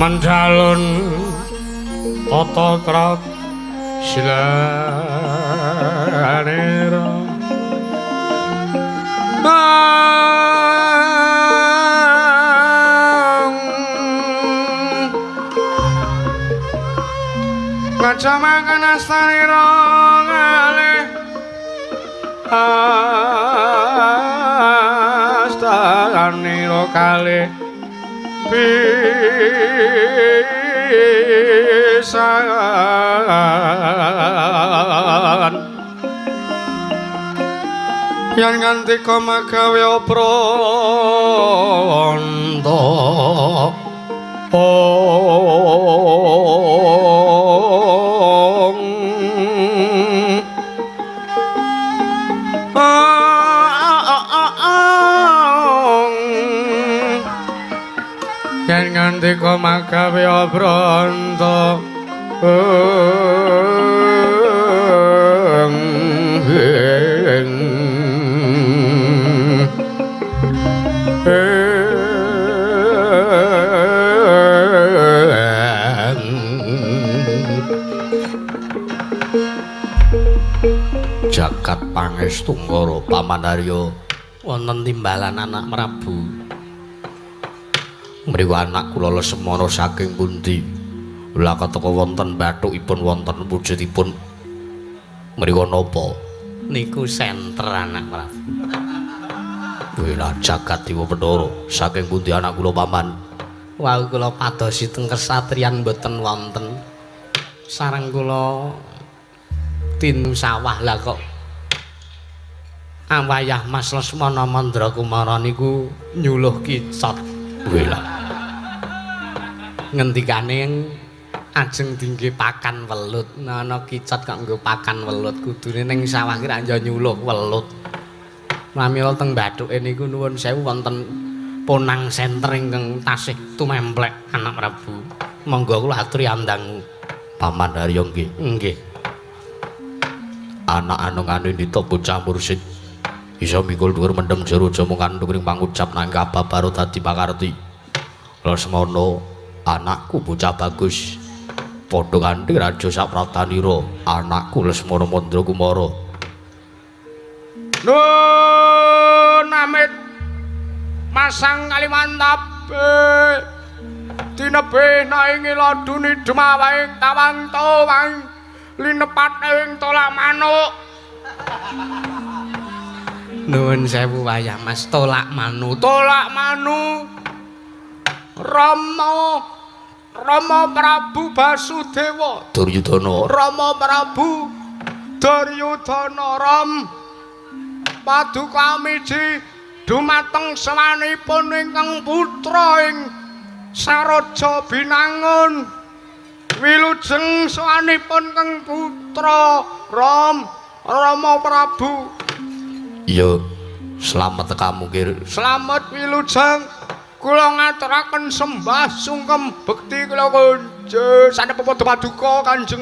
Mandalun tata krat silanera ngacamakan astanira ngalih astanira kalih pisan yen ngantika magawe pranta yen ngantika magawe pranta jagat pangestu ngara Paman Arya wonten timbalan anak Prabu. Mriku anak kula Lesmana saking pundi? Lah keteka wonten bathukipun wonten wujudipun Mriku napa? Niku senter anak Prabu. Wela jagat Dewa Bathara, saking pundi anak kula paman? Wau kula padosi teng kesatriyan mboten wonten. Sareng kula tinu sawah lah kok awayah Mas Lesmana Mandrakumara niku nyuluh kicot. Wela. Ngendikane ajeng dingge pakan welut. Nah, ana kicot kok nggo pakan welut kudune ning sawah ki ra nyuluh welut. Pramila teng bathuke niku nuwun sewu wonten ponang senter ingkang tasih tumemplek anak Prabu. Monggo kula aturi andang Paman Harya nggih. nggih. Anak anungane nita bocah mursid isa mikul dhuwur mendem jero aja mung kanthung pangucap nang kababar dadi pakarti. Lesmana anakku bocah bagus. Padha kanthi Raja Sapratanira, anakku Lesmana Mandrakumara. Nun amit masang kalimantap tinebih ing laduni demawaing tawang tawang linepat ing tolak manuk. Nuwun sewu wayah Mas, tolak manu Rama Prabu Basudewa Duryudana, Rama Prabu Duryudana Ram Paduka miji dumateng sawanipun ingkang putra ing Saraja Binangun wilujeng sawanipun kang putra Rama Prabu. iya slamet tekamu kir. Slamet wilujeng kula ngaturaken sembah sungkem bekti kula kunjuk sanepa paduka Kanjeng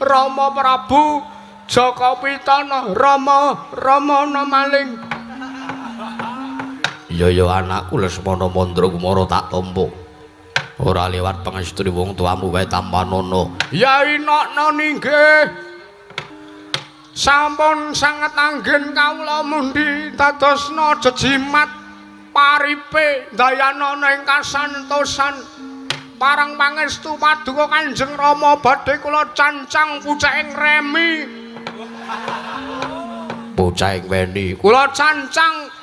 Rama Prabu Jaka Pitana Ramana maling. Iya anakku Lesmana Mandrakumara tak tampa. Ora liwat pangestune wong tuamu wae Tampanana. Yai Nakna ninggih. Sampun sanget anggen kawula mundi dadosna jejimat paripe dayanana ing kasantosan. Parang pangestu paduka Kanjeng Rama badhe kula cancang pucaking remi. Bocah ing weni. Kula cancang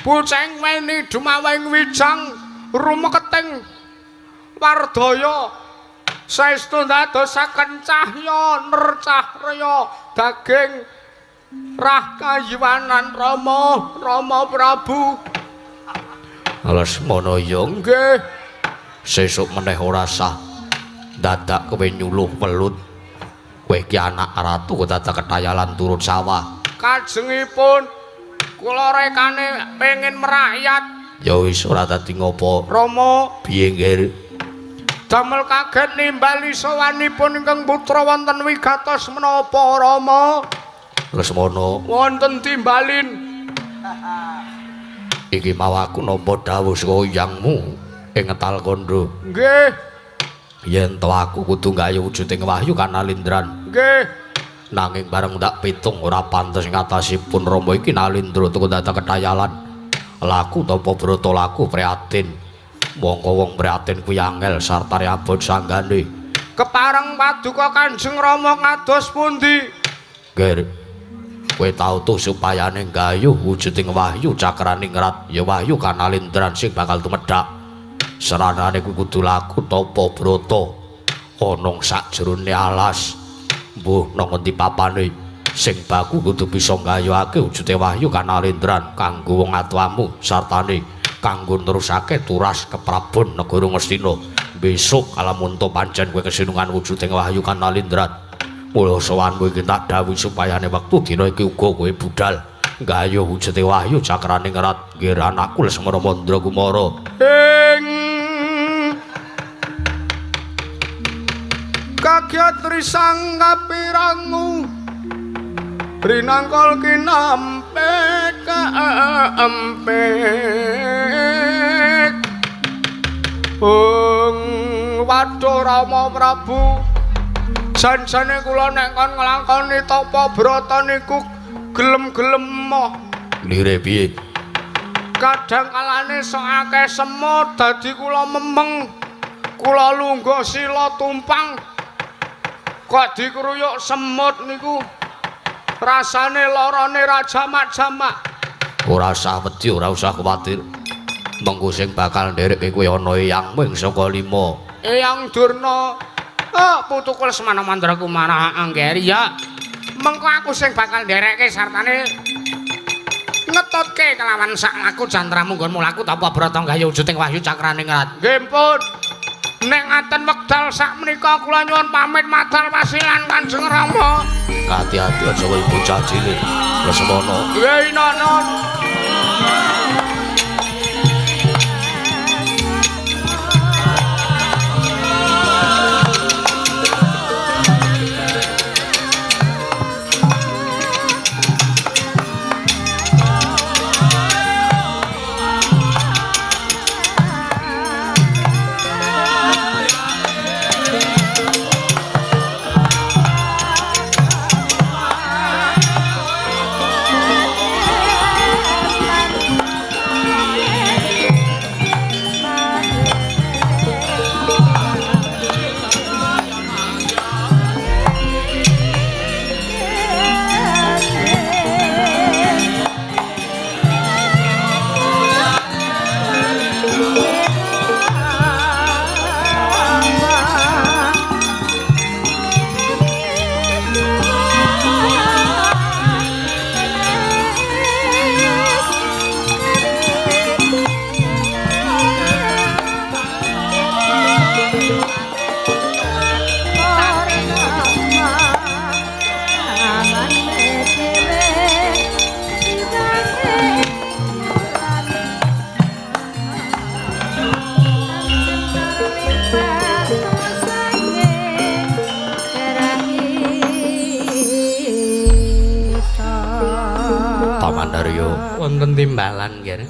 pucaking weni dumawing wijang rumeketing wardaya saestu ndadosaken cahya nercahya daging rah kayiwanan Rama Prabu. Lesmana ya Nggih. sesuk meneh ora sah dadak kowe nyuluh welut. Kowe iki anak ratu kok dadak ketayalan turun sawah. Kajengipun kula rekane pengin merakyat. Ya wis ora dadi ngopo. Rama Piye nggih? damel kaget nimbali sawanipun ingkang putra wonten wigatos menapa Rama? Lesmana, Wonten timbalin. iki mau aku nampa dawuh saka yangmu ing ngetal kandha. Nggih, Yen to aku kudu gayuh wujuding wahyu kanalindran. nggih. Nanging bareng tak pitung ora pantes ngatasipun Rama iki nalindra teko dadak ketayalan. Laku tanpa brata laku prihatin. Mongko wong prihatin kuwi angel sartane abot sanggane. Kepareng paduka Kanjeng Rama kados pundi? Ger, kowe tau tuh supayane gayuh wujuding wahyu cakraning rat ya wahyu kanalindran sing bakal tumedhak. Seranane kuwi kudu laku tanpa brata. Ana sakjerone alas. Mbuh nang ngendi papane sing baku kudu bisa nggayuhake wujude wahyu kanalindran kanggo wong atuamu sartane kanggo nerusake turas keprabon negara Ngastina. Besok kalamun to pancen kowe kesinungan wujuding wahyu kanalindran. Mula sowanmu iki tak dawuhi supayane wektu dina iki uga kowe budal nggayuh wujude wahyu cakraning rat nggih anakku Lesmana Mandrakumara. Kagyat risang kapirangu rinangkol kinampek kaempek waduh Rama Prabu janjane kula nek kon nglakoni tapa brata niku gelem-gelem moh. Lire piye? Kadang kalane sok akeh semut dadi kula memeng. Kula lungguh sila tumpang kok dikruyuk semut niku Rasane lorone ra jamak-jamak. Ora usah wedi, ora usah kuwatir. Mengko sing bakal ndereke kuwi ana Eyang Ming saka 5. Eyang Durna. Oh, putuku Lesmana Mandrakumara Anggeri ya. Mengko aku sing bakal ndereke sartane ngetutke kelawan sak laku jantramu nggon mulaku tapa brata gaya wujuding wahyu cakraning rat. Nggih pun. Nek ngaten wekdal sak menika kula nyuwun pamit madal wasilan Kanjeng Rama. Hati-hati aja kowe bocah cilik. Lesmana. Nggih Nanon. Wonten timbalan nggih.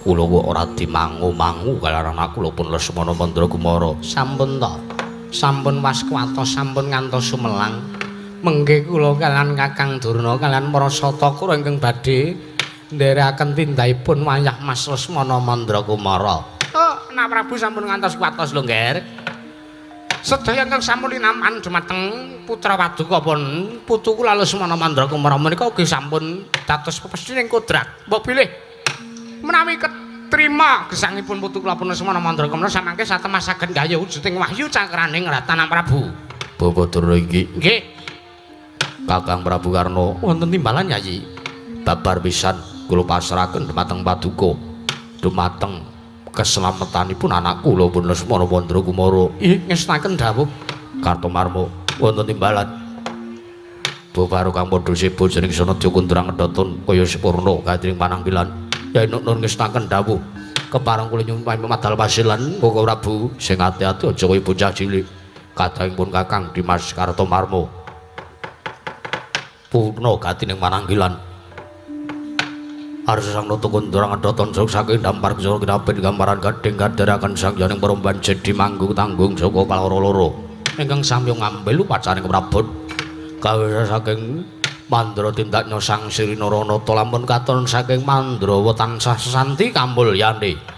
Kula kok ora dimangu-mangu kalaran aku lho pun Lesmana Mandrakumara. Sampun to. Sampun waskwata, sampun ngantos sumelang. Mengke kula kalian Kakang Durna kalian Marasata kula ingkang badhe nderekaken tindhaipun wayah Mas Lesmana Mandrakumara. Oh, Nak Prabu sampun ngantos kuwatos lho, Nger. Sedaya ingkang sampun linaman dumateng putra Paduka pun putuku Lesmana Mandrakumara menika ugi sampun dados pepesthing kodrat. Mbok bilih menawi ketrima gesangipun putuku Lesmana Mandrakumara samangke satemasaken gaya wujuding wahyu cakraning Ratanan Prabu. Babadur iki. Nggih. Kakang Prabu Karna Wonten timbalan Yayi. babar pisan kula pasrahaken dumateng Paduka. Dumateng keselamatanipun anak kula pun Lesmana Mandrakumara. Ngestaken dawuh Kartomarma wonten timbalan. Babaru kang padha sibuk jeneng Sanadya Kundrang Ngedaton kaya sempurna katiring panampilan. Yen nun ngestaken dawuh kepareng kula nyuwun madal pasilan Koko Prabu sing ati-ati aja kaya bocah cilik. Kadangipun Kakang Dimas Kartomarma. Purna katiring pananggilan. Arsa sang Nata Kundrang Ngedaton saking dampar Sora Kinapin gambaran gading kadharaken sang janing perempuan jadi manggung tanggung saka paloro-loro. ingkang samya ngambil upacaring prabot kawisa saking Mandra tindaknya sang Sirina Ranata lampun katon saking Mandrawa tansah sesanti kambulyane.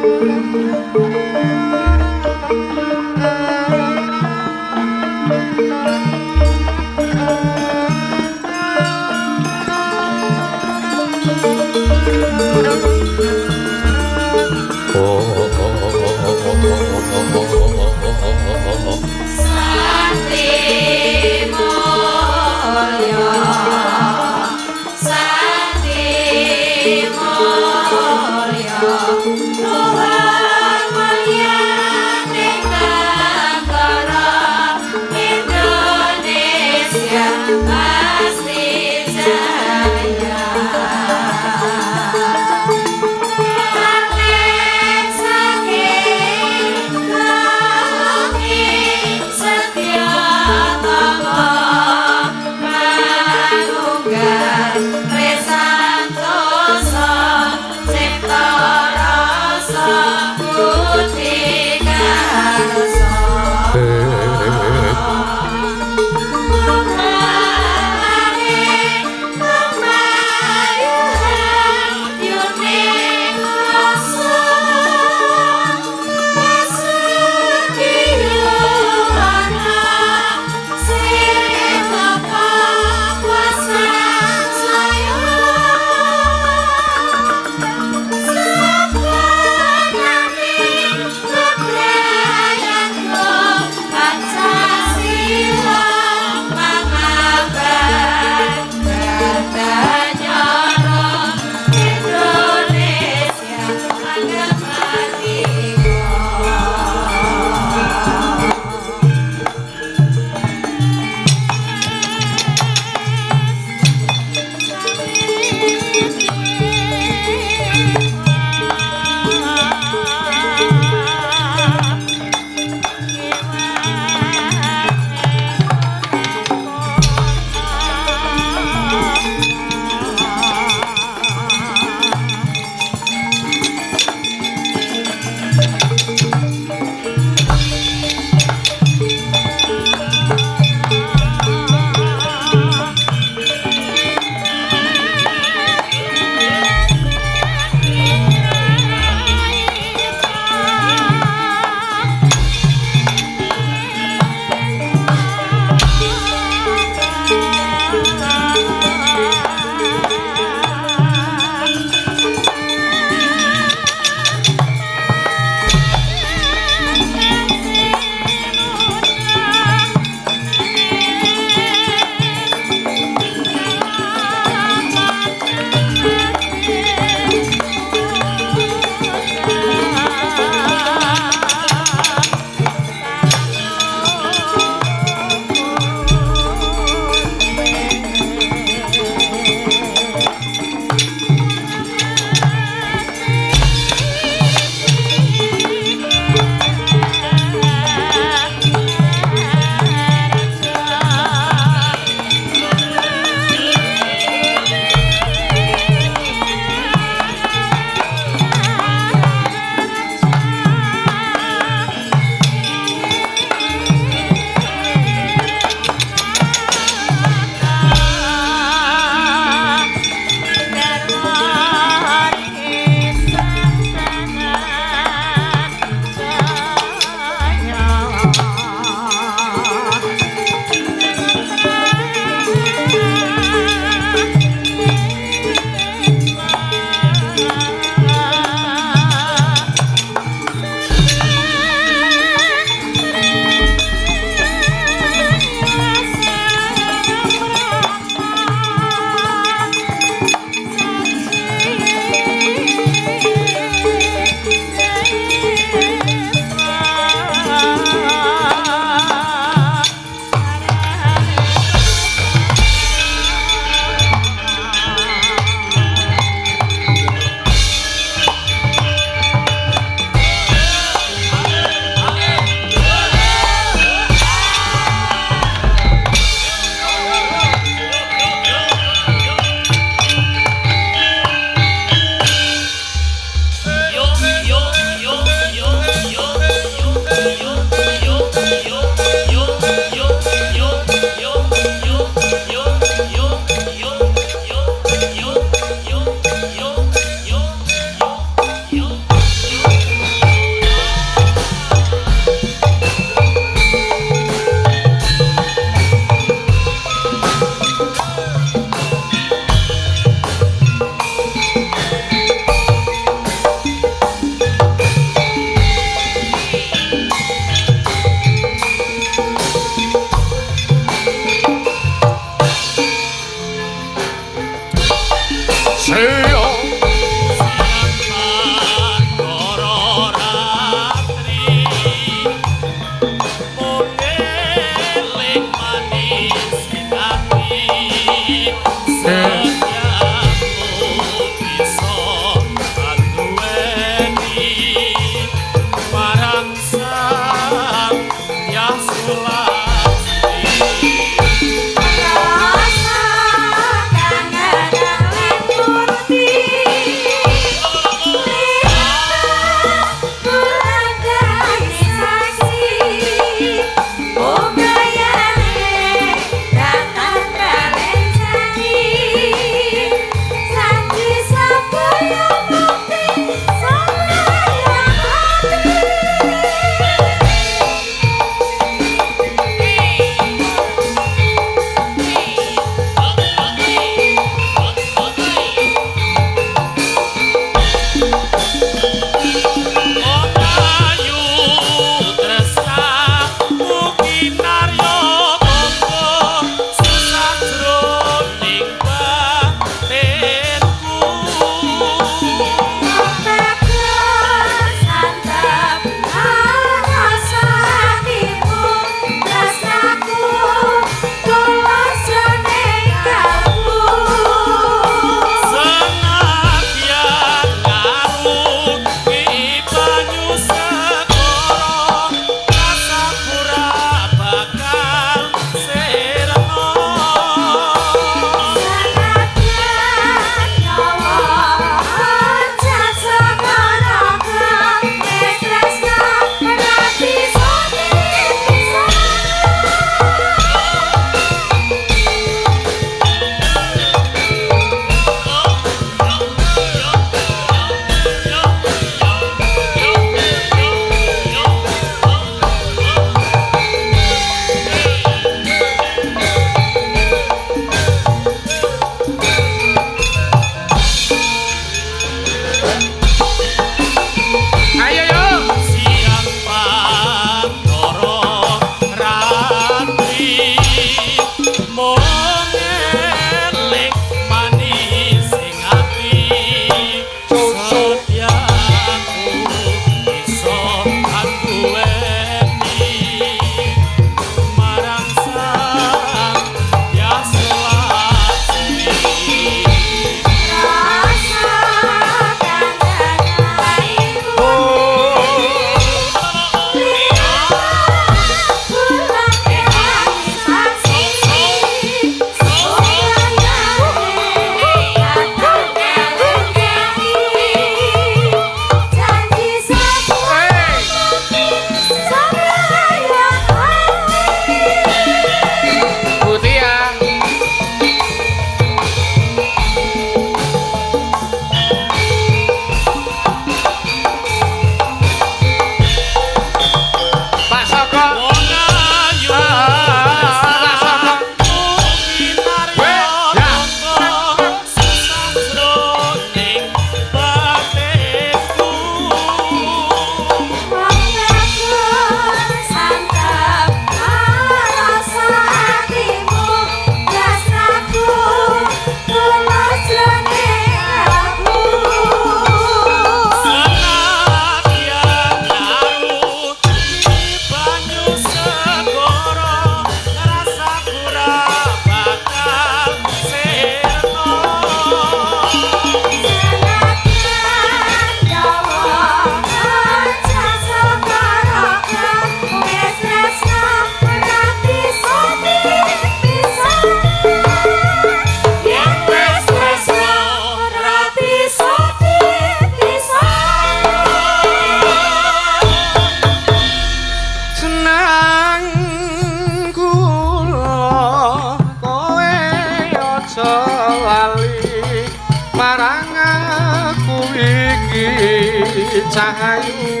cahayu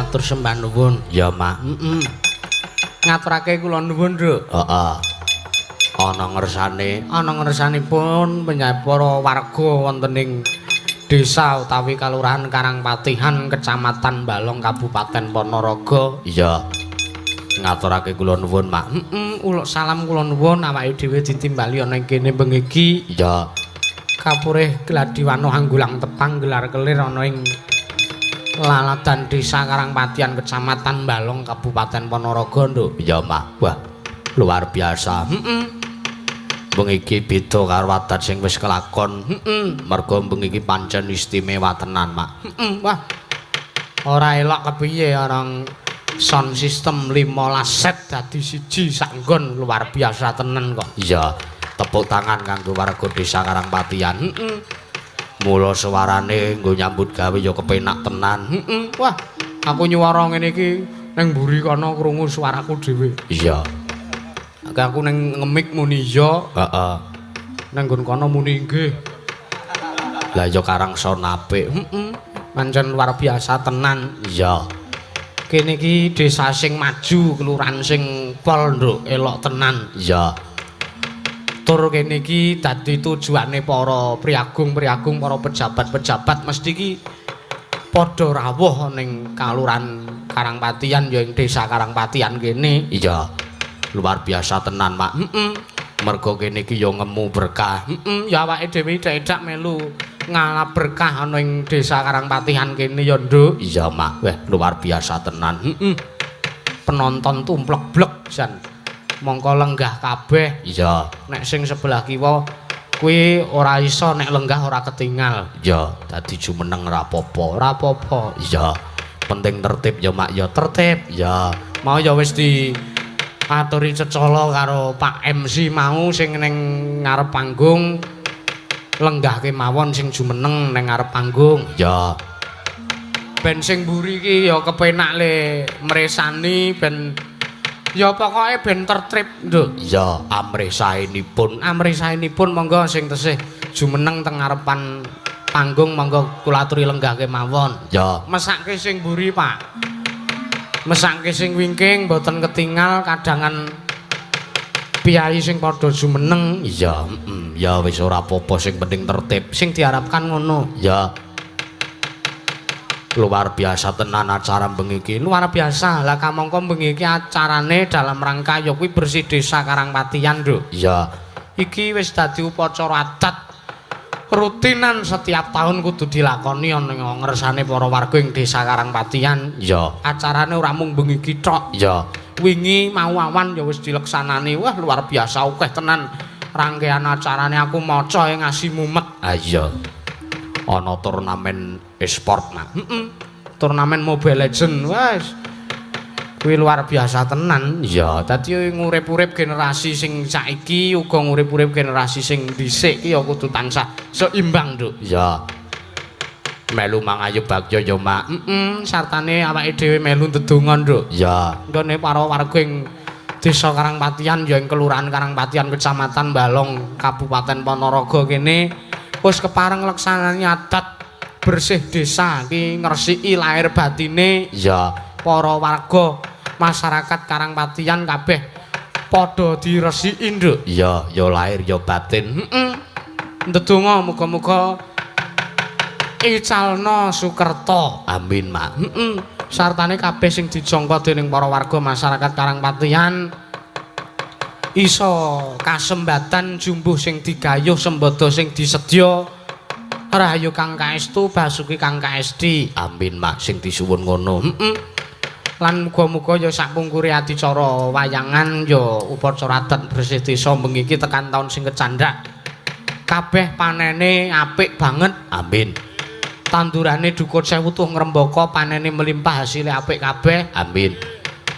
matur sembah nuwun. Ya, Mak. Ngaturake kula nuwun, Nduk. Heeh. Ana ngersanipun penjahat para warga wonten ing desa utawi Kalurahan Karangpatihan, Kecamatan Balong, Kabupaten Ponorogo. Iya. Ngaturake kula nuwun, Mak. Uluk salam kula nuwun awake dhewe ditimbali ana ing kene bengi iki. Iya. Kapurih Gladiwano Hanggulang Tepang gelar kelir ana ing Laladan Desa Karangpatihan, Kecamatan Balong, Kabupaten Ponorogo, Nduk. Iya, Mak. Wah, luar biasa. Bengi iki beda karo adat sing wis kelakon. Mergo bengi iki pancen istimewa tenan, Mak. Wah. Ora elok kepiye orang sound system 15 set dadi siji sanggon, luar biasa tenan kok. Iya, tepuk tangan kanggo warga Desa Karangpatihan. Mula suarane nggo nyambut gawe ya kepenak tenan. Wah, aku nyuwara ngene iki ning mburi kono krungu suaraku dhewe. Iya. Aku ning ngemik muni iya. Heeh. Nang nggon kono muni nggih. Lah ya karang son apik. Pancen luar biasa tenan. Iya. Kene iki desa sing maju, kelurahan sing pol, Nduk, elok tenan. Iya. Tur kene iki dadi tujuane para priagung-priagung, para pejabat-pejabat mesti iki padha rawuh ning Kalurahan Karangpatihan ya ing desa Karangpatihan kene. Iya. Luar biasa tenan, Mak. Mergo kene iki ya ngemu berkah. Ya awake dhewe dak melu ngalap berkah ana ing desa Karangpatihan kene ya, Nduk. Iya, Mak. Wah, luar biasa tenan. Penonton tumplek-blek jan. Mongko lenggah kabeh. Iya. Nek sing sebelah kiwa kuwi ora iso nek lenggah ora ketinggal. Iya, dadi jumeneng ora apa-apa. Ora apa-apa. Iya. Penting tertib ya, Mak, ya. Tertib. Ya. Mau ya wis di aturi cecala karo Pak MC mau sing ning ngarep panggung. Lenggahke mawon sing jumeneng ning ngarep panggung. Ya. Ben sing mburi iki ya kepenak le mresani ben ya pokoke ben tertib, Nduk. Ya, amrih saenipun. Amrih saenipun monggo sing tesih jumeneng teng ngarepan panggung monggo kula aturi lenggahke mawon. Ya. Mesake sing mburi, Pak. Mesake sing wingking mboten ketingal kadangan piyai sing padha jumeneng. Iya, ya wis ora apa-apa sing penting tertib. Sing diharapkan ngono. Ya. Luar biasa tenan acara bengi iki. Luar biasa. Lah kamangka bengi iki acarane dalam rangka ya kuwi bersih desa Karangpatihan, Nduk. Ya. Iki wis dadi upacara adat rutinan setiap tahun kudu dilakoni ana ngersane para warga ing desa Karangpatihan. Ya. Acarane ora mung bengi iki tok. Ya. Wingi mau awan ya wis dileksanani. Wah, luar biasa akeh tenan rangkaian acarane aku maca ing ngasih mumet. Ah iya. Ana turnamen e-sport, Mak. Turnamen Mobile Legend. Wes. Kuwi luar biasa tenan. Ya, Dadi ngurip-urip generasi sing saiki uga ngurip-urip generasi sing dhisik ki ya kudu tansah seimbang, Nduk. ya. Melu mangayu bagya ya, Mak. Sartane awake dhewe melu ndedonga, Nduk. Ya. Nggone para warga ing Desa Karangpatihan ya ing Kelurahan Karangpatihan, Kecamatan Balong, Kabupaten Ponorogo kene wis kepareng leksanane adat bersih desa iki ngresiki lahir batine Ya. para warga masyarakat Karangpatihan kabeh padha diresiki, Nduk. Ya, ya lahir ya batin. Ndedonga muga-muga icalna sukerta. Amin, Mak. Sartane kabeh sing dijangka dening para warga masyarakat Karangpatihan iso kasembatan jumbuh sing digayuh sembada sing disedya rahayu kang kaestu basuki kang kaesti. Amin, Mak, sing disuwun ngono. Lan muga-muga ya sakpungkure adicara wayangan ya upacara adat bersih desa bengi iki tekan taun sing kecandhak kabeh panene apik banget. Amin. Tandurane dukut sewu tuh ngrembaka panene melimpah hasilé apik kabeh. Amin.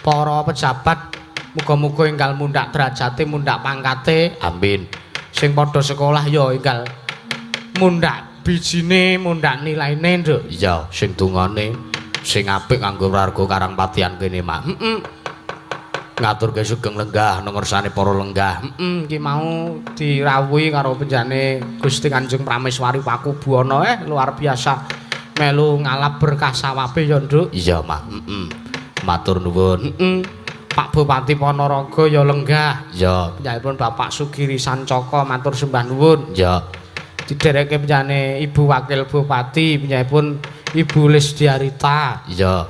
Para pejabat muga-muga enggal mundhak derajate mundhak pangkate. Amin. Sing padha sekolah ya enggal mundhak bijine mundhak nilaine, Nduk. Iya, sing dungane sing apik kanggo warga Karangpatihan kene, Mak. Ngaturke sugeng lenggah nang ngersane para lenggah. Iki mau dirawuhi karo penjane Gusti Kanjeng Prameswari Pakubuwana luar biasa melu ngalap berkah sawape ya Nduk. Iya Mak. Matur nuwun. Pak Bupati Ponorogo ya lenggah. Ya, Panjenenganipun Bapak Sugiri Sancaka matur sembah nuwun. ya. Didereke panjenengane Ibu Wakil Bupati, panjenenganipun Ibu Lesdiarita. Ya.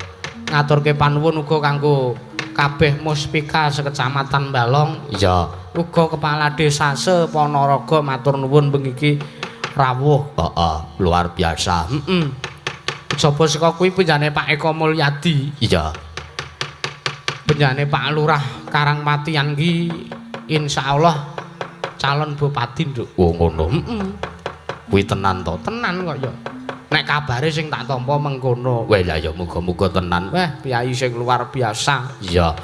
Ngaturke panuwun uga kanggo kabeh muspika sekecamatan Balong. Ya. Uga kepala desa se Ponorogo matur nuwun bengi rawuh. Heeh, luar biasa. Sapa saka kuwi panjenengane Pak Eko Mulyadi. Iya. Panjenengane Pak Lurah Karangmatian ki insyaallah calon bupati Nduk. Oh ngono. Kuwi tenan to. Tenan kok ya. Nek kabare sing tak tampa mengkono. Wah lah ya muga-muga tenan. Wah, piyai sing luar biasa. Iya.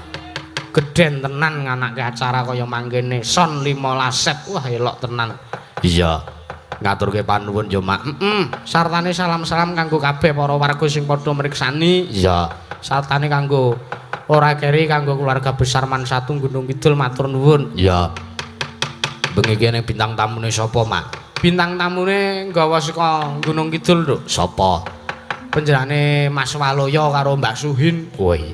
Gedhen tenan nganake acara kaya mangkene. Son 15 Sep. Wah, elok tenan. Iya. Ngaturke panuwun ya Mak. Sartane salam-salam kanggo kabeh para warga sing padha mriksani. Iya. Sartane kanggo ora keri kanggo keluarga besar Mansatu Gunung Kidul matur nuwun. Iya. Bengi kene bintang tamune sapa Mak? Bintang tamune nggawa saka Gunung Kidul Nduk. Sapa? Panjenengane Mas Waloyo karo Mbak Suhin. Woi.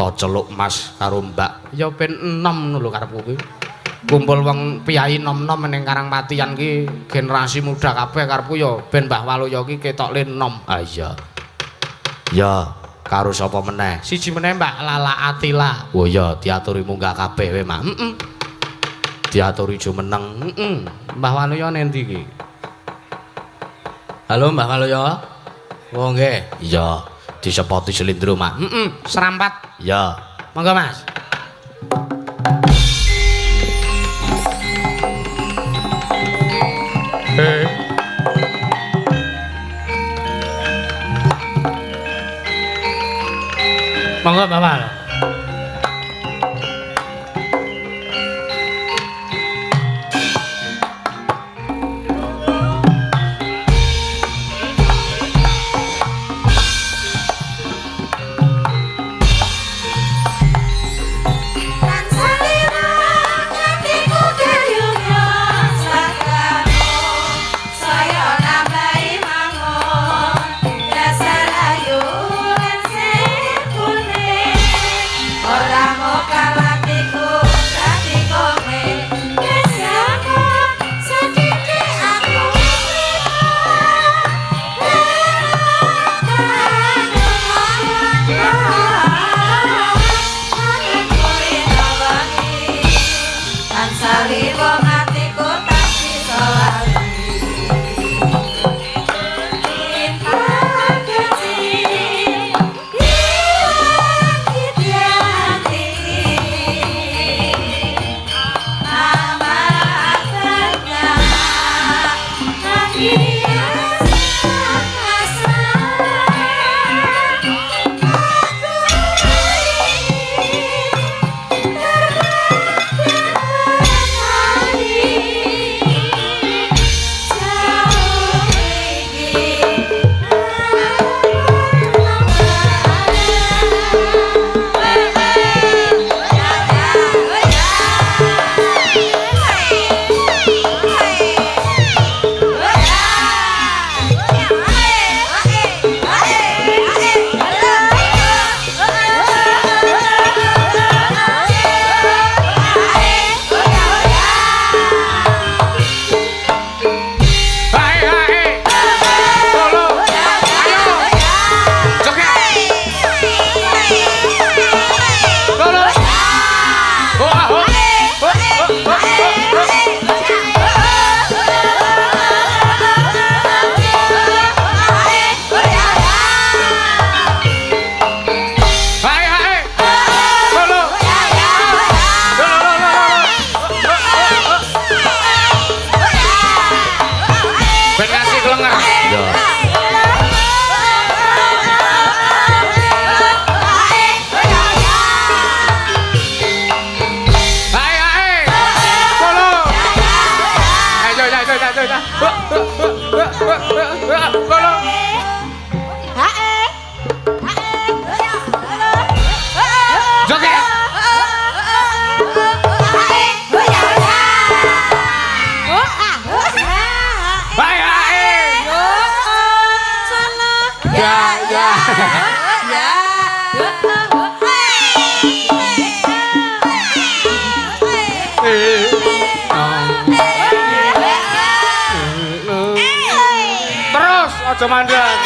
To celuk Mas karo Mbak. Ya ben 6 ngono lho karepku kuwi. Kumpul wong piyai nom-nom ning Karangmatian ki generasi muda kabeh karepku ya ben Mbah Waloyo ki ketok le nom. Ah iya. Ya, karo sapa meneh? Siji meneh Mbak Lala Atila. Oh ya, diaturi munggah kabeh we Mak. Diaturi jumeneng. Mbah Waloyo nendi ki? Halo Mbah Waloyo. Oh nggih. Iya, disepoti selindro Mak. Serampat. Ya. Monggo Mas. Monggo Bapak. aja mandek.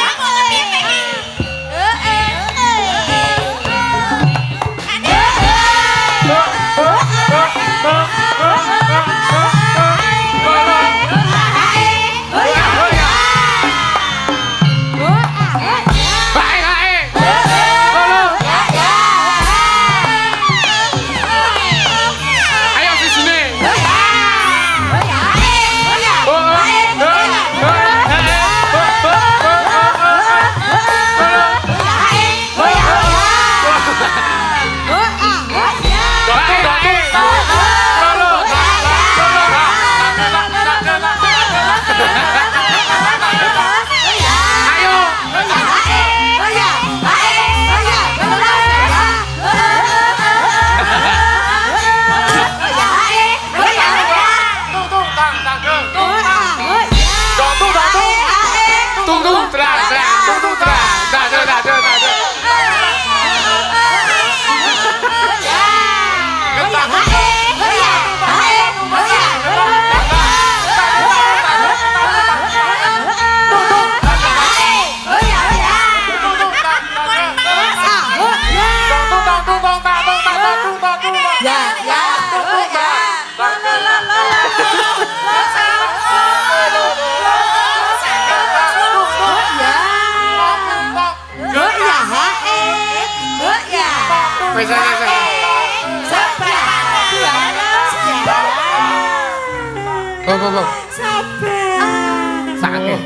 Sakit.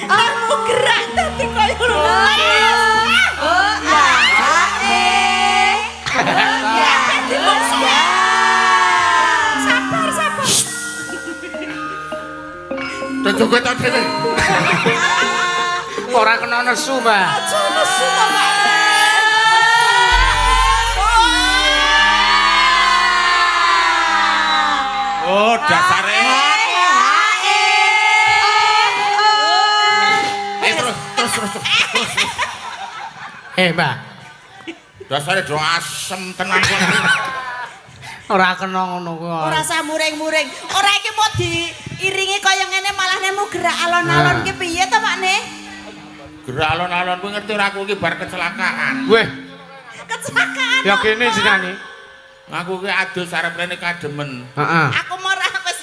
Kamu gerak tapi koyo ngono. Sabar, sabar. Joget ta dhewe. Ora kena nesu, Mbak. Aja nesu to, Pak. Oh, dasare. Terus. Mbak. Dasare do asem tenan kok. Ora kena ngono kuwi. Ora usah muring-muring. Ora iki mau diiringi kaya ngene malah nemu gerak alon-alon ki piye to, Pakne? Gerak alon-alon kuwi ngerti ora aku iki bar kecelakaan. Weh, Kecelakaan. ya kene jenenge. Aku ki adus arep rene kademen. Heeh. Aku mau ora wis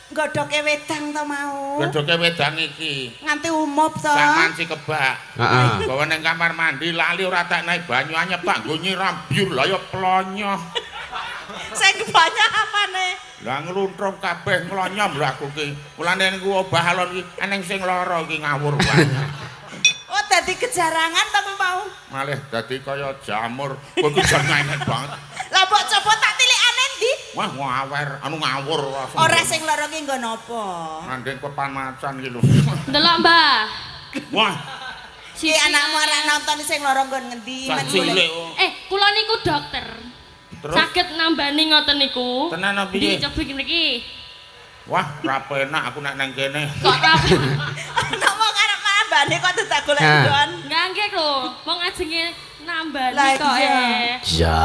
nggodhoke wedang to mau. Gedoke wedang iki. Nganti umup to. Saman si kebak. Heeh. Bawa ning kamar mandi lali ora tak naik banyu anyep tak nggo nyiram biur lah ya plonyo. Sing kebanyak apane? Lah ngluntrum kabeh mlonyom lho aku ki. Mulane niku obah alon iki eneng sing lara iki ngawur wae. Oh, dadi kejarangan to mau. Malih dadi kaya jamur. Kowe ku jan enek banget. Lah mbok coba tak tilikane ndi? Wah ngawer anu ngawur langsung. Ora sing lara ki nggo napa? Nandeng kepanasan iki lho. Delok, Mbah. Wah, Si anakmu ora nonton sing lara nggon ngendi? sak cilik. Oh. Kula niku dokter. Terus Saged nambani ngoten niku. tenan apa piye? Dicobi niki. Wah, ra penak aku nek nang kene. Kok ra Anak wong arep nambane kok tak golek Nah. nggon. Enggak nggih lho. Wong ajenge nambani Lah, kok iya. ya.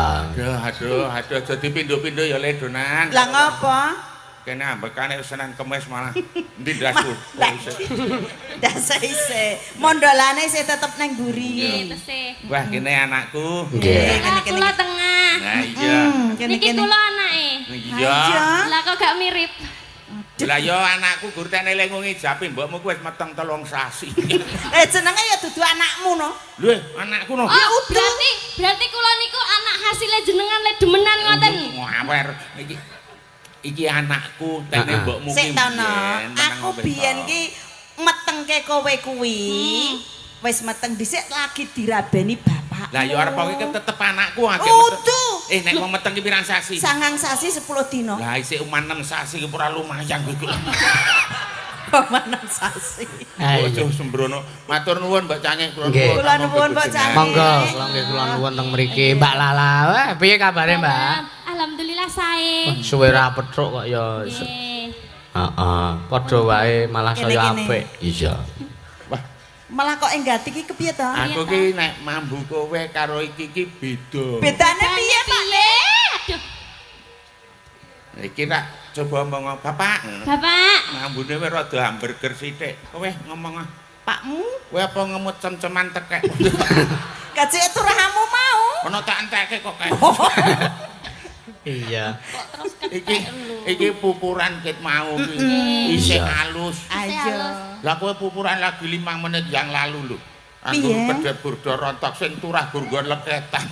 Aduh, aja dipindho-pindho ya le donan. Lah ngopo? Kene ambekane Senin Kemis malah. Endi ndasku? Dasa ise. Mondolane isih tetep nang mburi. Nggih, tesih. Wah, kene anakku. Nggih. Lah kula tengah. Nah, iya. Niki kula anake. Iya. Lah kok gak mirip. Lah yo anakku gur tene lengungi japi mbokmu ku wis meteng 3 sasi. Jenenge ya dudu anakmu no. Lho, anakku no. Oh, berarti kula niku anak hasilnya jenengan le demenan ngoten. Ngawer. Iki anakku tene mbokmu ki. Sik to no. biyen, tenang Aku ngombe biyen to. ki metengke kowe kuwi. Wis meteng dhisik lagi dirabeni bapak. Lah yo arep iki tetep anakku akeh Udu. nek wong meteng ki pirang sasi? Sangang sasi 10 dino. Lah isih uman 6 sasi ki ora lumayan kuwi. Pemenang sasi. Ojo sembrono. Matur nuwun Mbak Cangik kula Nggih. Kula nuwun, Mbak Cangik. Monggo, kula nggih kula nuwun teng mriki. Mbak Lala, wah piye kabare, Mbak? Alhamdulillah sae. Suwe ra petruk kok ya. Nggih. Heeh, padha wae malah saya Kene-kene. apik. Iya. Wah, Malah kok enggati ki kepiye to? aku ki nek mambu kowe karo iki ki beda. Bedane piye, Pak? Aduh. Iki tak coba ngomong, Bapak. Bapak. Ngambune wis rada hamburger sithik. Kowe ngomong, Pakmu. kowe apa ngemut cem-ceman tekek? Kajek turahamu mau. Ono tak entekke kok kae. Iya. Iki pupuran ket mau iki. Isih halus. Ayo. Lah kowe pupuran lagi 5 menit yang lalu lho. Anggur Piye? pedhe burdo rontok sing turah gurgon leketan.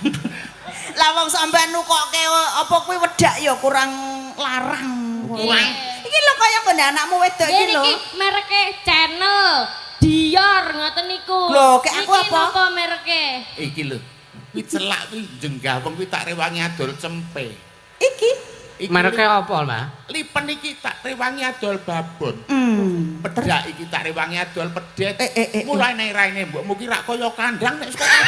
Lah wong sampean nukoke apa kuwi wedak ya kurang larang. Kurang. Iki lho kaya ngene anakmu wedok iki lho. Iki mereke Channel Dior ngoten niku. Lho, kek aku Iki apa? napa mereke? Iki lho. Kuwi celak kuwi jenggah wong kuwi tak rewangi adol cempe. Iki. Iki Mereke lho, apa, Mbak? lipen iki tak rewangi adol babon. Pedak iki tak rewangi adol pedet. Mulai nek raine mbokmu ki rak kaya kandang nek sekolah.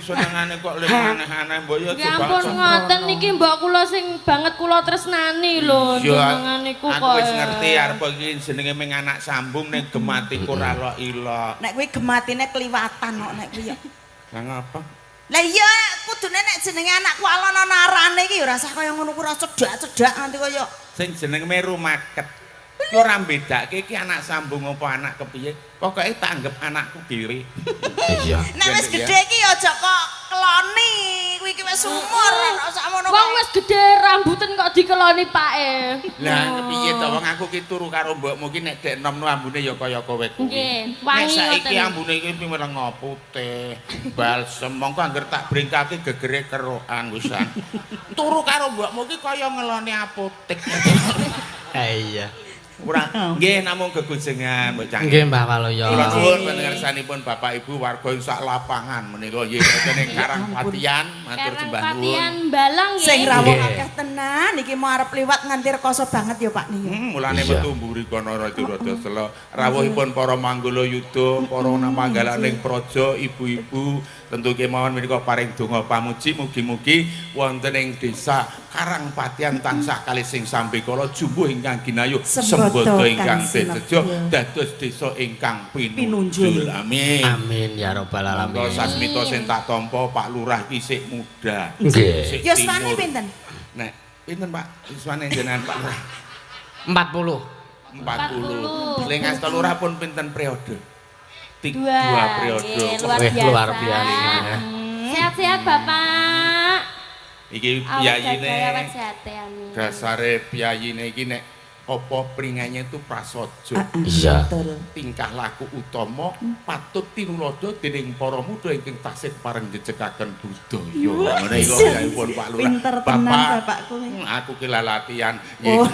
Senengane kok lek aneh-aneh mbok ya Ya ampun ngoten niki mbok kula sing banget kula tresnani lho jenengan niku kok. Aku wis ngerti arep iki jenenge ming anak sambung ning gematiku ora lo ilo. Nek kuwi gematine kliwatan kok nek kuwi ya. Lah ngapa? Lah iya kudune nek jenenge anakku alon ana arane iki ya ora usah kaya ngono kuwi ora cedak-cedak nganti kaya Sing jenenge meru market. Ki ora mbedake iki anak sambung apa anak kepiye. Pokoke tak anggap anakku dhewe. Iya. nek wis gedhe iki aja kok keloni kuwi iki wis umur ora usah ngono Wong wis gedhe rambuten kok dikeloni pake. Lah kepiye to wong aku ki turu karo mbokmu ki nek dek enom ambune ya kaya kowe kuwi. Nggih, Nek wangi saiki ngoten. ambune iki pimereng putih, balsem mongko angger tak bringkake gegere kerokan wisan. Turu karo mbokmu ki kaya ngeloni apotek. Iya. Ora nggih namung gegujengan mbok Cang. Nggih, Mbah Waloyo. Kula nuwun pangersanipun Bapak Ibu warga sak lapangan menika nggih wonten ing Karangpatian matur sembah nuwun. Karangpatian Balang nggih. sing rawuh akeh tenan iki mau arep liwat nganti rekoso banget ya Pak Nih. Mulane metu mburi kono rada sela rawuhipun para manggala yuda, para namanggalaning praja, ibu-ibu tentu kemawon menika paring donga pamuji mugi-mugi wonten ing desa Karangpatian tansah kalih sing sambe kala jumbuh ingkang ginayuh sembodo ingkang tejo dados desa ingkang pinunjul. Amin. Amin ya rabbal alamin. Monggo sasmita sing tak tampa Pak Lurah ki sik muda. Nggih. Sik Yuswane timur. pinten? Nek pinten Pak? Yuswane jenengan Pak Lurah? 40. 40. Ling Asta Lurah pun pinten periode? Dua periode. nggih, luar biasa. Luar biasa. Sehat-sehat Bapak. Iki Awet piyayine gagah, awet sehat ya, amin. dasare piyayine iki nek apa pringane itu prasaja. Iya. Betul. Tingkah laku utama patut tinulada dening para muda ingkang tasih pareng jejegaken budaya. Ngene iku yaipun Pak Lurah. Pinter tenan bapakku. Aku ki latihan. Oh.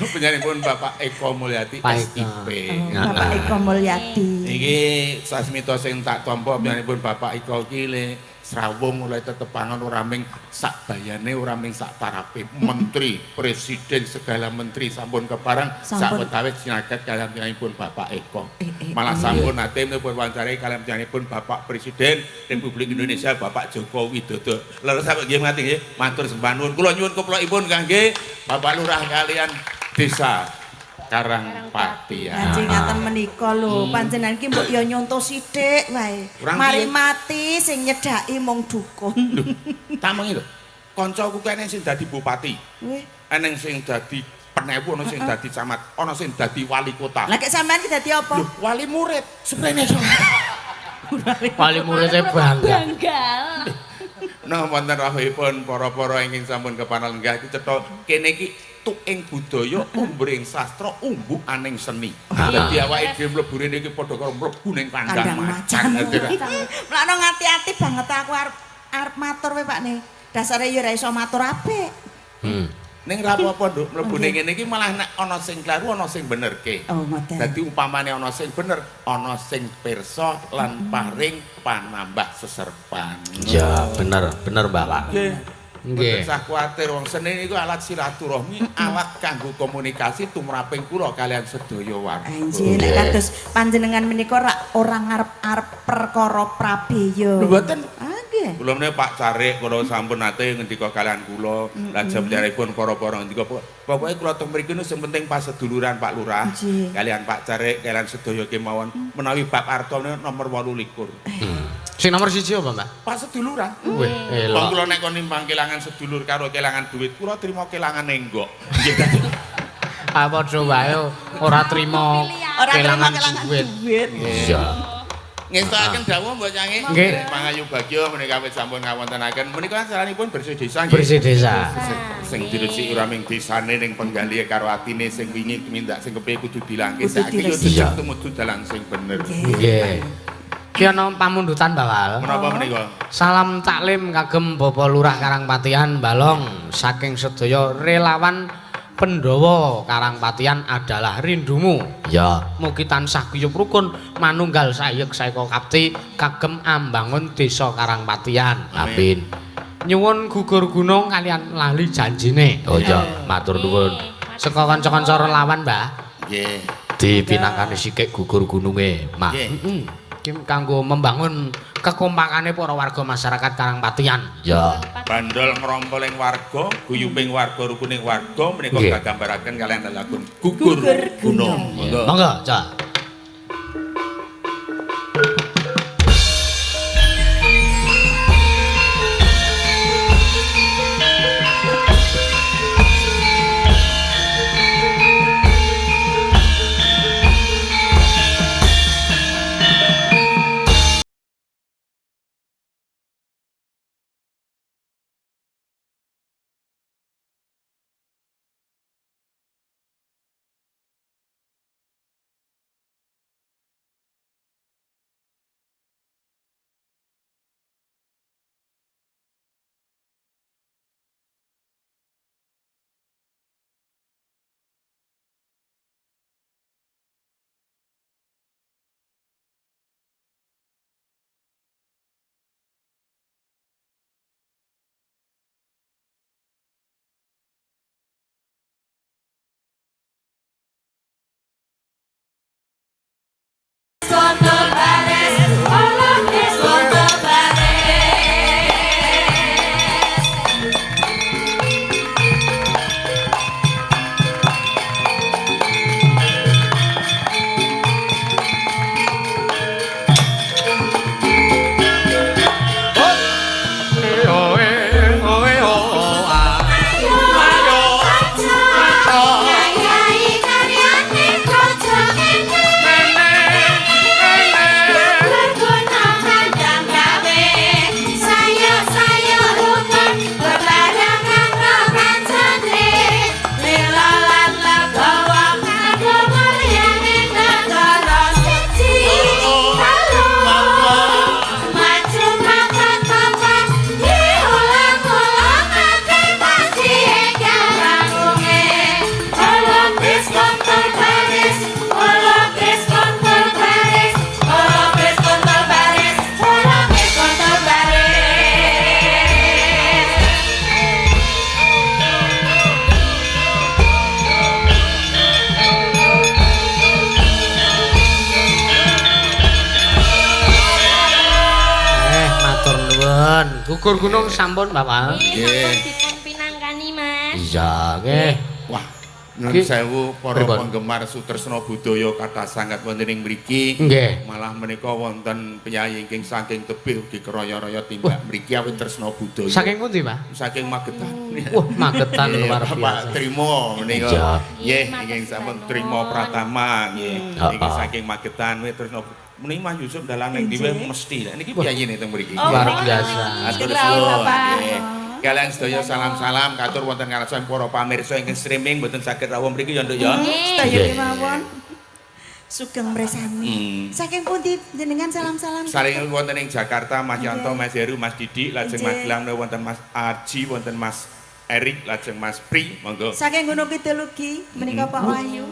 Penyanipun Bapak Eko Mulyadi Pak SIP. Bapak Eko Mulyadi. Iki sasmita sing tak tampa penyanipun Bapak Eko ki le srawung mulai tetepangan ora ming sak bayane ora ming sak tarape menteri, presiden segala menteri sampun kepareng sak wetawis sinaget kaliyan penyanipun Bapak Eko. Malah sampun nate menipun wawancara kaliyan penyanipun Bapak Presiden Republik Indonesia Bapak Joko Widodo. Leres sampe nggih mati nggih matur sembah nuwun. Kula nyuwun keplokipun kangge Bapak Lurah kalian Desa Karangpatian. Kanjeng ngaten menika lho, panjenengan iki mbok ya nyonto sithik wae. Kurang Mari piye? mati sing nyedhaki mung dukun. Tamengi lho. Kancaku kene sing dadi bupati, Wih. eneng sing dadi penewu, ana sing dadi camat, ana sing dadi wali kota. Lah kek sampean iki dadi apa? Lho, wali murid seprene. Wali muridnya bangga. Banggal. Nah, wonten rawuhipun para-para ingkang sampun kepanal lenggah iki cetha kene iki tuking budaya, umbring sastra, umbu aning seni. Dadi awake dhewe mlebu rene iki padha karo mlebu ning kandang macan. Mulane ngati-ati banget aku arep matur wae Pak Nih. Dasare ya ora iso matur apik. Ning ra apa-apa, Nduk, mlebu ning kene iki malah nek ana sing klaru, ana sing benerke. Oh, ngoten. Dadi umpamane ana sing bener, ana sing pirsa lan paring panambah seserpan. Ya, bener Bapak. Nggih. Nggih. Mboten usah kuwatir wong seni niku alat silaturahmi, alat kanggo komunikasi tumraping kula kalian sedaya warga. Anjir, nek kados panjenengan menika ora ngarep-arep perkara prabeya. Lho mboten. Ah, nggih. Kula meneh Pak Carik kula sampun nate ngendika kalian kula, lajeng pun para-para ngendika pokoke kula teng mriki nu sing penting paseduluran Pak Lurah. Nggih. Kalian Pak Carik, kalian sedaya kemawon menawi bab artane nomor 28. Sing nomor 1 apa, Mbak? Pas seduluran. Wih, Wong elok. kula nek kon nimbang kelangan sedulur karo kelangan duit, kula trima kelangan nenggok. Apa coba wae ora trimo kelangan duit. Iya. Ngestaken dawuh Mbok Cange. Nggih. Pangayu Bagyo menika wis sampun ngawontenaken. Menika saranipun bersih desa nggih. Bersih desa. Sing diresiki ora ming desane ning penggali karo atine sing wingi mindak sing kepiye kudu dilangke saiki yo jejak tumuju dalan sing bener. Nggih. Ki ana pamundutan Bawal. Menapa menika? Salam taklim kagem Bapak Lurah Karangpatian Balong saking sedaya relawan Pendawa Karangpatian adalah rindumu. Ya. Mugi tansah guyub rukun manunggal sayek saeka kapti kagem ambangun desa Karangpatian. Amin. Nyuwun gugur gunung kalian lali janjine. Oh ya, matur nuwun. Saka kanca-kanca relawan, Mbah. Nggih. Dipinangkani sikik gugur gununge, Mak. Nggih. Iki kanggo membangun kekompakane para warga masyarakat Karangpatian. Ya. Bandol ngrompoling warga, guyuping warga, rukuning warga menika kagambaraken kalian lelagon gugur gunung. Monggo. Monggo, Cak. Gugur gunung sampun Bapak. Nggih, dipun pinangkani Mas. Iya, nggih. Wah, nun sewu para penggemar sutresna budaya kathah sanget wonten ing mriki. Nggih. Malah menika wonten penyayi ingkang saking tebih ugi kraya-raya timbak mriki awit tresna budaya. Saking pundi, Pak? Saking Magetan. Wah, Magetan luar biasa. Bapak trimo menika. Nggih, ingkang sampun trimo pratama nggih. Iki saking Magetan wit tresna muni Mas Yusuf dalan ning dhewe mesti. Niki piyayine teng mriki. Luar biasa. Atur suwun. Kalian sedaya salam-salam katur wonten ngarsa para pamirsa ingkang streaming mboten saged rawuh mriki ya Nduk ya. Sedaya kemawon. Sugeng Mresani. Saking pundi jenengan salam-salam? Saling wonten ing Jakarta Mas Yanto, Mas Heru, Mas Didik, lajeng Mas Gilang wonten Mas Aji, wonten Mas Erik, lajeng Mas Pri, monggo. Saking Gunung Kidul ugi menika Pak Wahyu.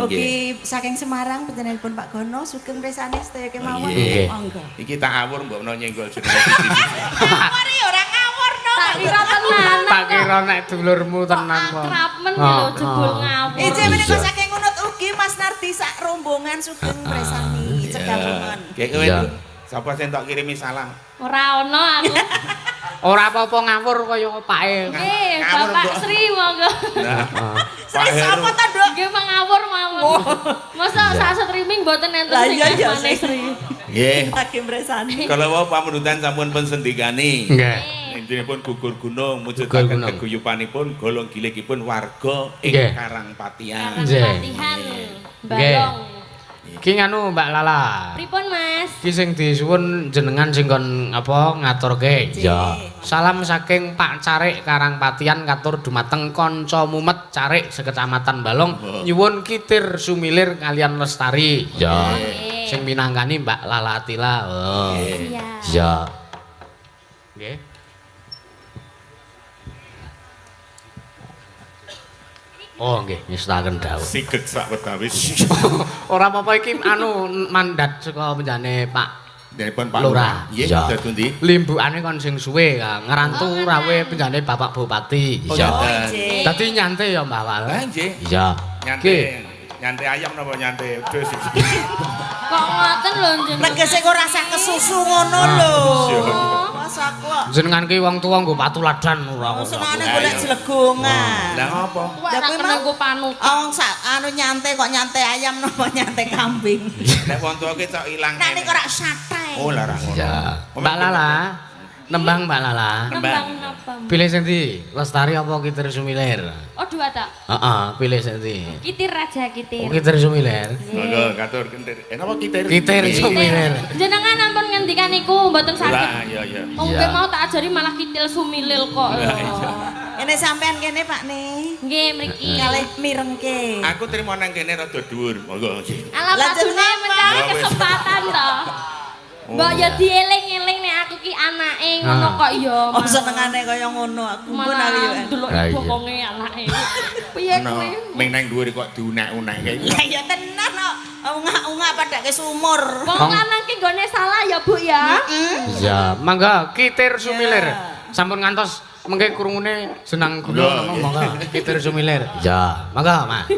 Ugi saking Semarang panjenenganipun Pak Gono sugeng Mresani sedaya kemawon. Monggo. Iki tak awur mbok menawa nyenggol jenenge. Ngawur ya ora ngawur no. Tak kira tenan. Tak kira nek dulurmu tenan kok. Akrab men lho jebul ngawur. Ije menika saking Unut ugi Mas Nardi sak rombongan sugeng Mresani cekabungan. Nggih kowe sapa sing tak kirimi salam? Ora ono aku. Ora apa-apa ngawur kaya opake. Nggih, Bapak Sri monggo. Sri sapa ta, Nduk? Nggih mangawur mawon. Masa sak streaming mboten enten sing asmane Sri. Nggih. Lagi mresani. Kalau wau pamundutan sampun pensendikani. Nggih. Intinipun gugur gunung mujudaken keguyupanipun golong gilikipun warga ing Karangpatian. Karangpatian. Balong. Ki nganu Mbak Lala. Pripun Mas? Ki sing disuwun jenengan sing kon apa ngaturke. Ya. Salam saking Pak Carik Karangpatian katur dumateng kanca mumet Carik sekecamatan Balong nyuwun kitir sumilir kalian lestari. Ya. Sing minangkani Mbak Lala Atila. Oh. Ya. Nggih. Oh nggih, nyestaken dawuh. Sigeg sak wedawis. Ora apa-apa iki anu mandat saka penjane Pak Nipun Pak Lurah. Nggih, Ya. dados ndi? Limbukane kon sing suwe ngerantu rawe penjane Bapak Bupati. Ya. Nggih. Dadi nyantai ya Mbak Wal. Ah nggih. Ya. Nyantai ayam napa nyantai wedhus? Kok ngoten lho jenengan? Tegese kok rasa kesusu ngono lho. Masa kok. Jenengan ki wong tuwa nggo patuladan ora kok. Senengane golek jlegongan. Lah ngopo? Kuwi tak kena nggo panutan. Wong sak anu nyantai kok nyantai ayam napa nyantai kambing. Nek wong tuwa ki cok ilang. Nek niku ora sate. Oh lah ra ngono. Ya. Mbak Lala. Nembang Mbak Lala. Nembang napa? Pilih sing ndi? Lestari apa Kitir Sumilir? Oh dua tak? Heeh, pilih sing ndi? Kitir aja kitir. Oh, Kitir Sumilir. Monggo katur kentir. Napa kitir? Kitir Sumilir. Jenengan ampun ngendikan niku mboten saged. Lah iya iya. Mungkin mau tak ajari malah kitil sumilil kok. Ini sampean kene Pak Ne. Nggih mriki. Kalih mirengke. Aku trimo nang kene rada dhuwur. Monggo nggih. Ala Lah, padune jenengan mencari apa? kesempatan to. Mbok ya dieling-eling nek aku ki anake ngono kok ya. Oh senengane kaya ngono aku pun aku Malah ya. delok Lah, iya. bokonge anake. Piye Ono kuwi? ming nang dhuwur kok diunek-unek kae. Ya ya tenan kok. Ungak-ungak padake sumur. Wong lanang ki nggone salah ya, Bu ya. Ya. Mangga Kitir Sumilir. Sampun ngantos mengke krungune senang kula monggo Kitir Sumilir. Ya. Mangga, Mas. Ya.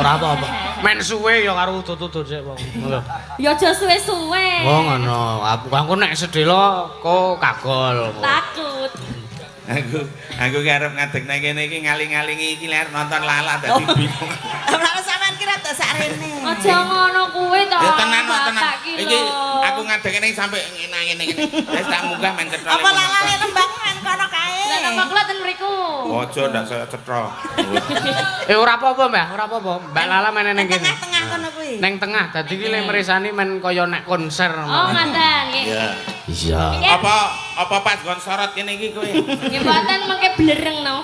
ora apa-apa. Men suwe ya karo utut-utut sik wong. Ya aja suwe-suwe. Oh ngono. Aku nek sedhela kok kagol. Takut. Aku ki arep ngadeg nang kene iki ngaling-ngalingi iki lek nonton Lala dadi bingung. Ora sampean kira tak sarene. Aja ngono kuwi to. Ya tenan tenan. Bapak ki Iki lho. aku ngadeg kene sampe ngene ngene. Wis tak munggah men cetha. Apa lalane nembang men kono kae. Lah napa kula ten mriku. Ojo ndak saya cetha. Ora apa-apa, Mbah, ora apa-apa. Mbak Lala meneh ning kene. Tengah-tengah kono kuwi. Ning tengah. Dadi ki lek meresani men kaya nek konser. Oh, ngaten nggih. Iya. Iya. Apa pas gon sorot kene iki kowe? Nggih mboten mengke blereng no.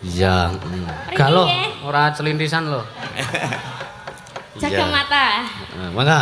Iya. Galo, ora celintisan lho. Jaga mata. Mangga.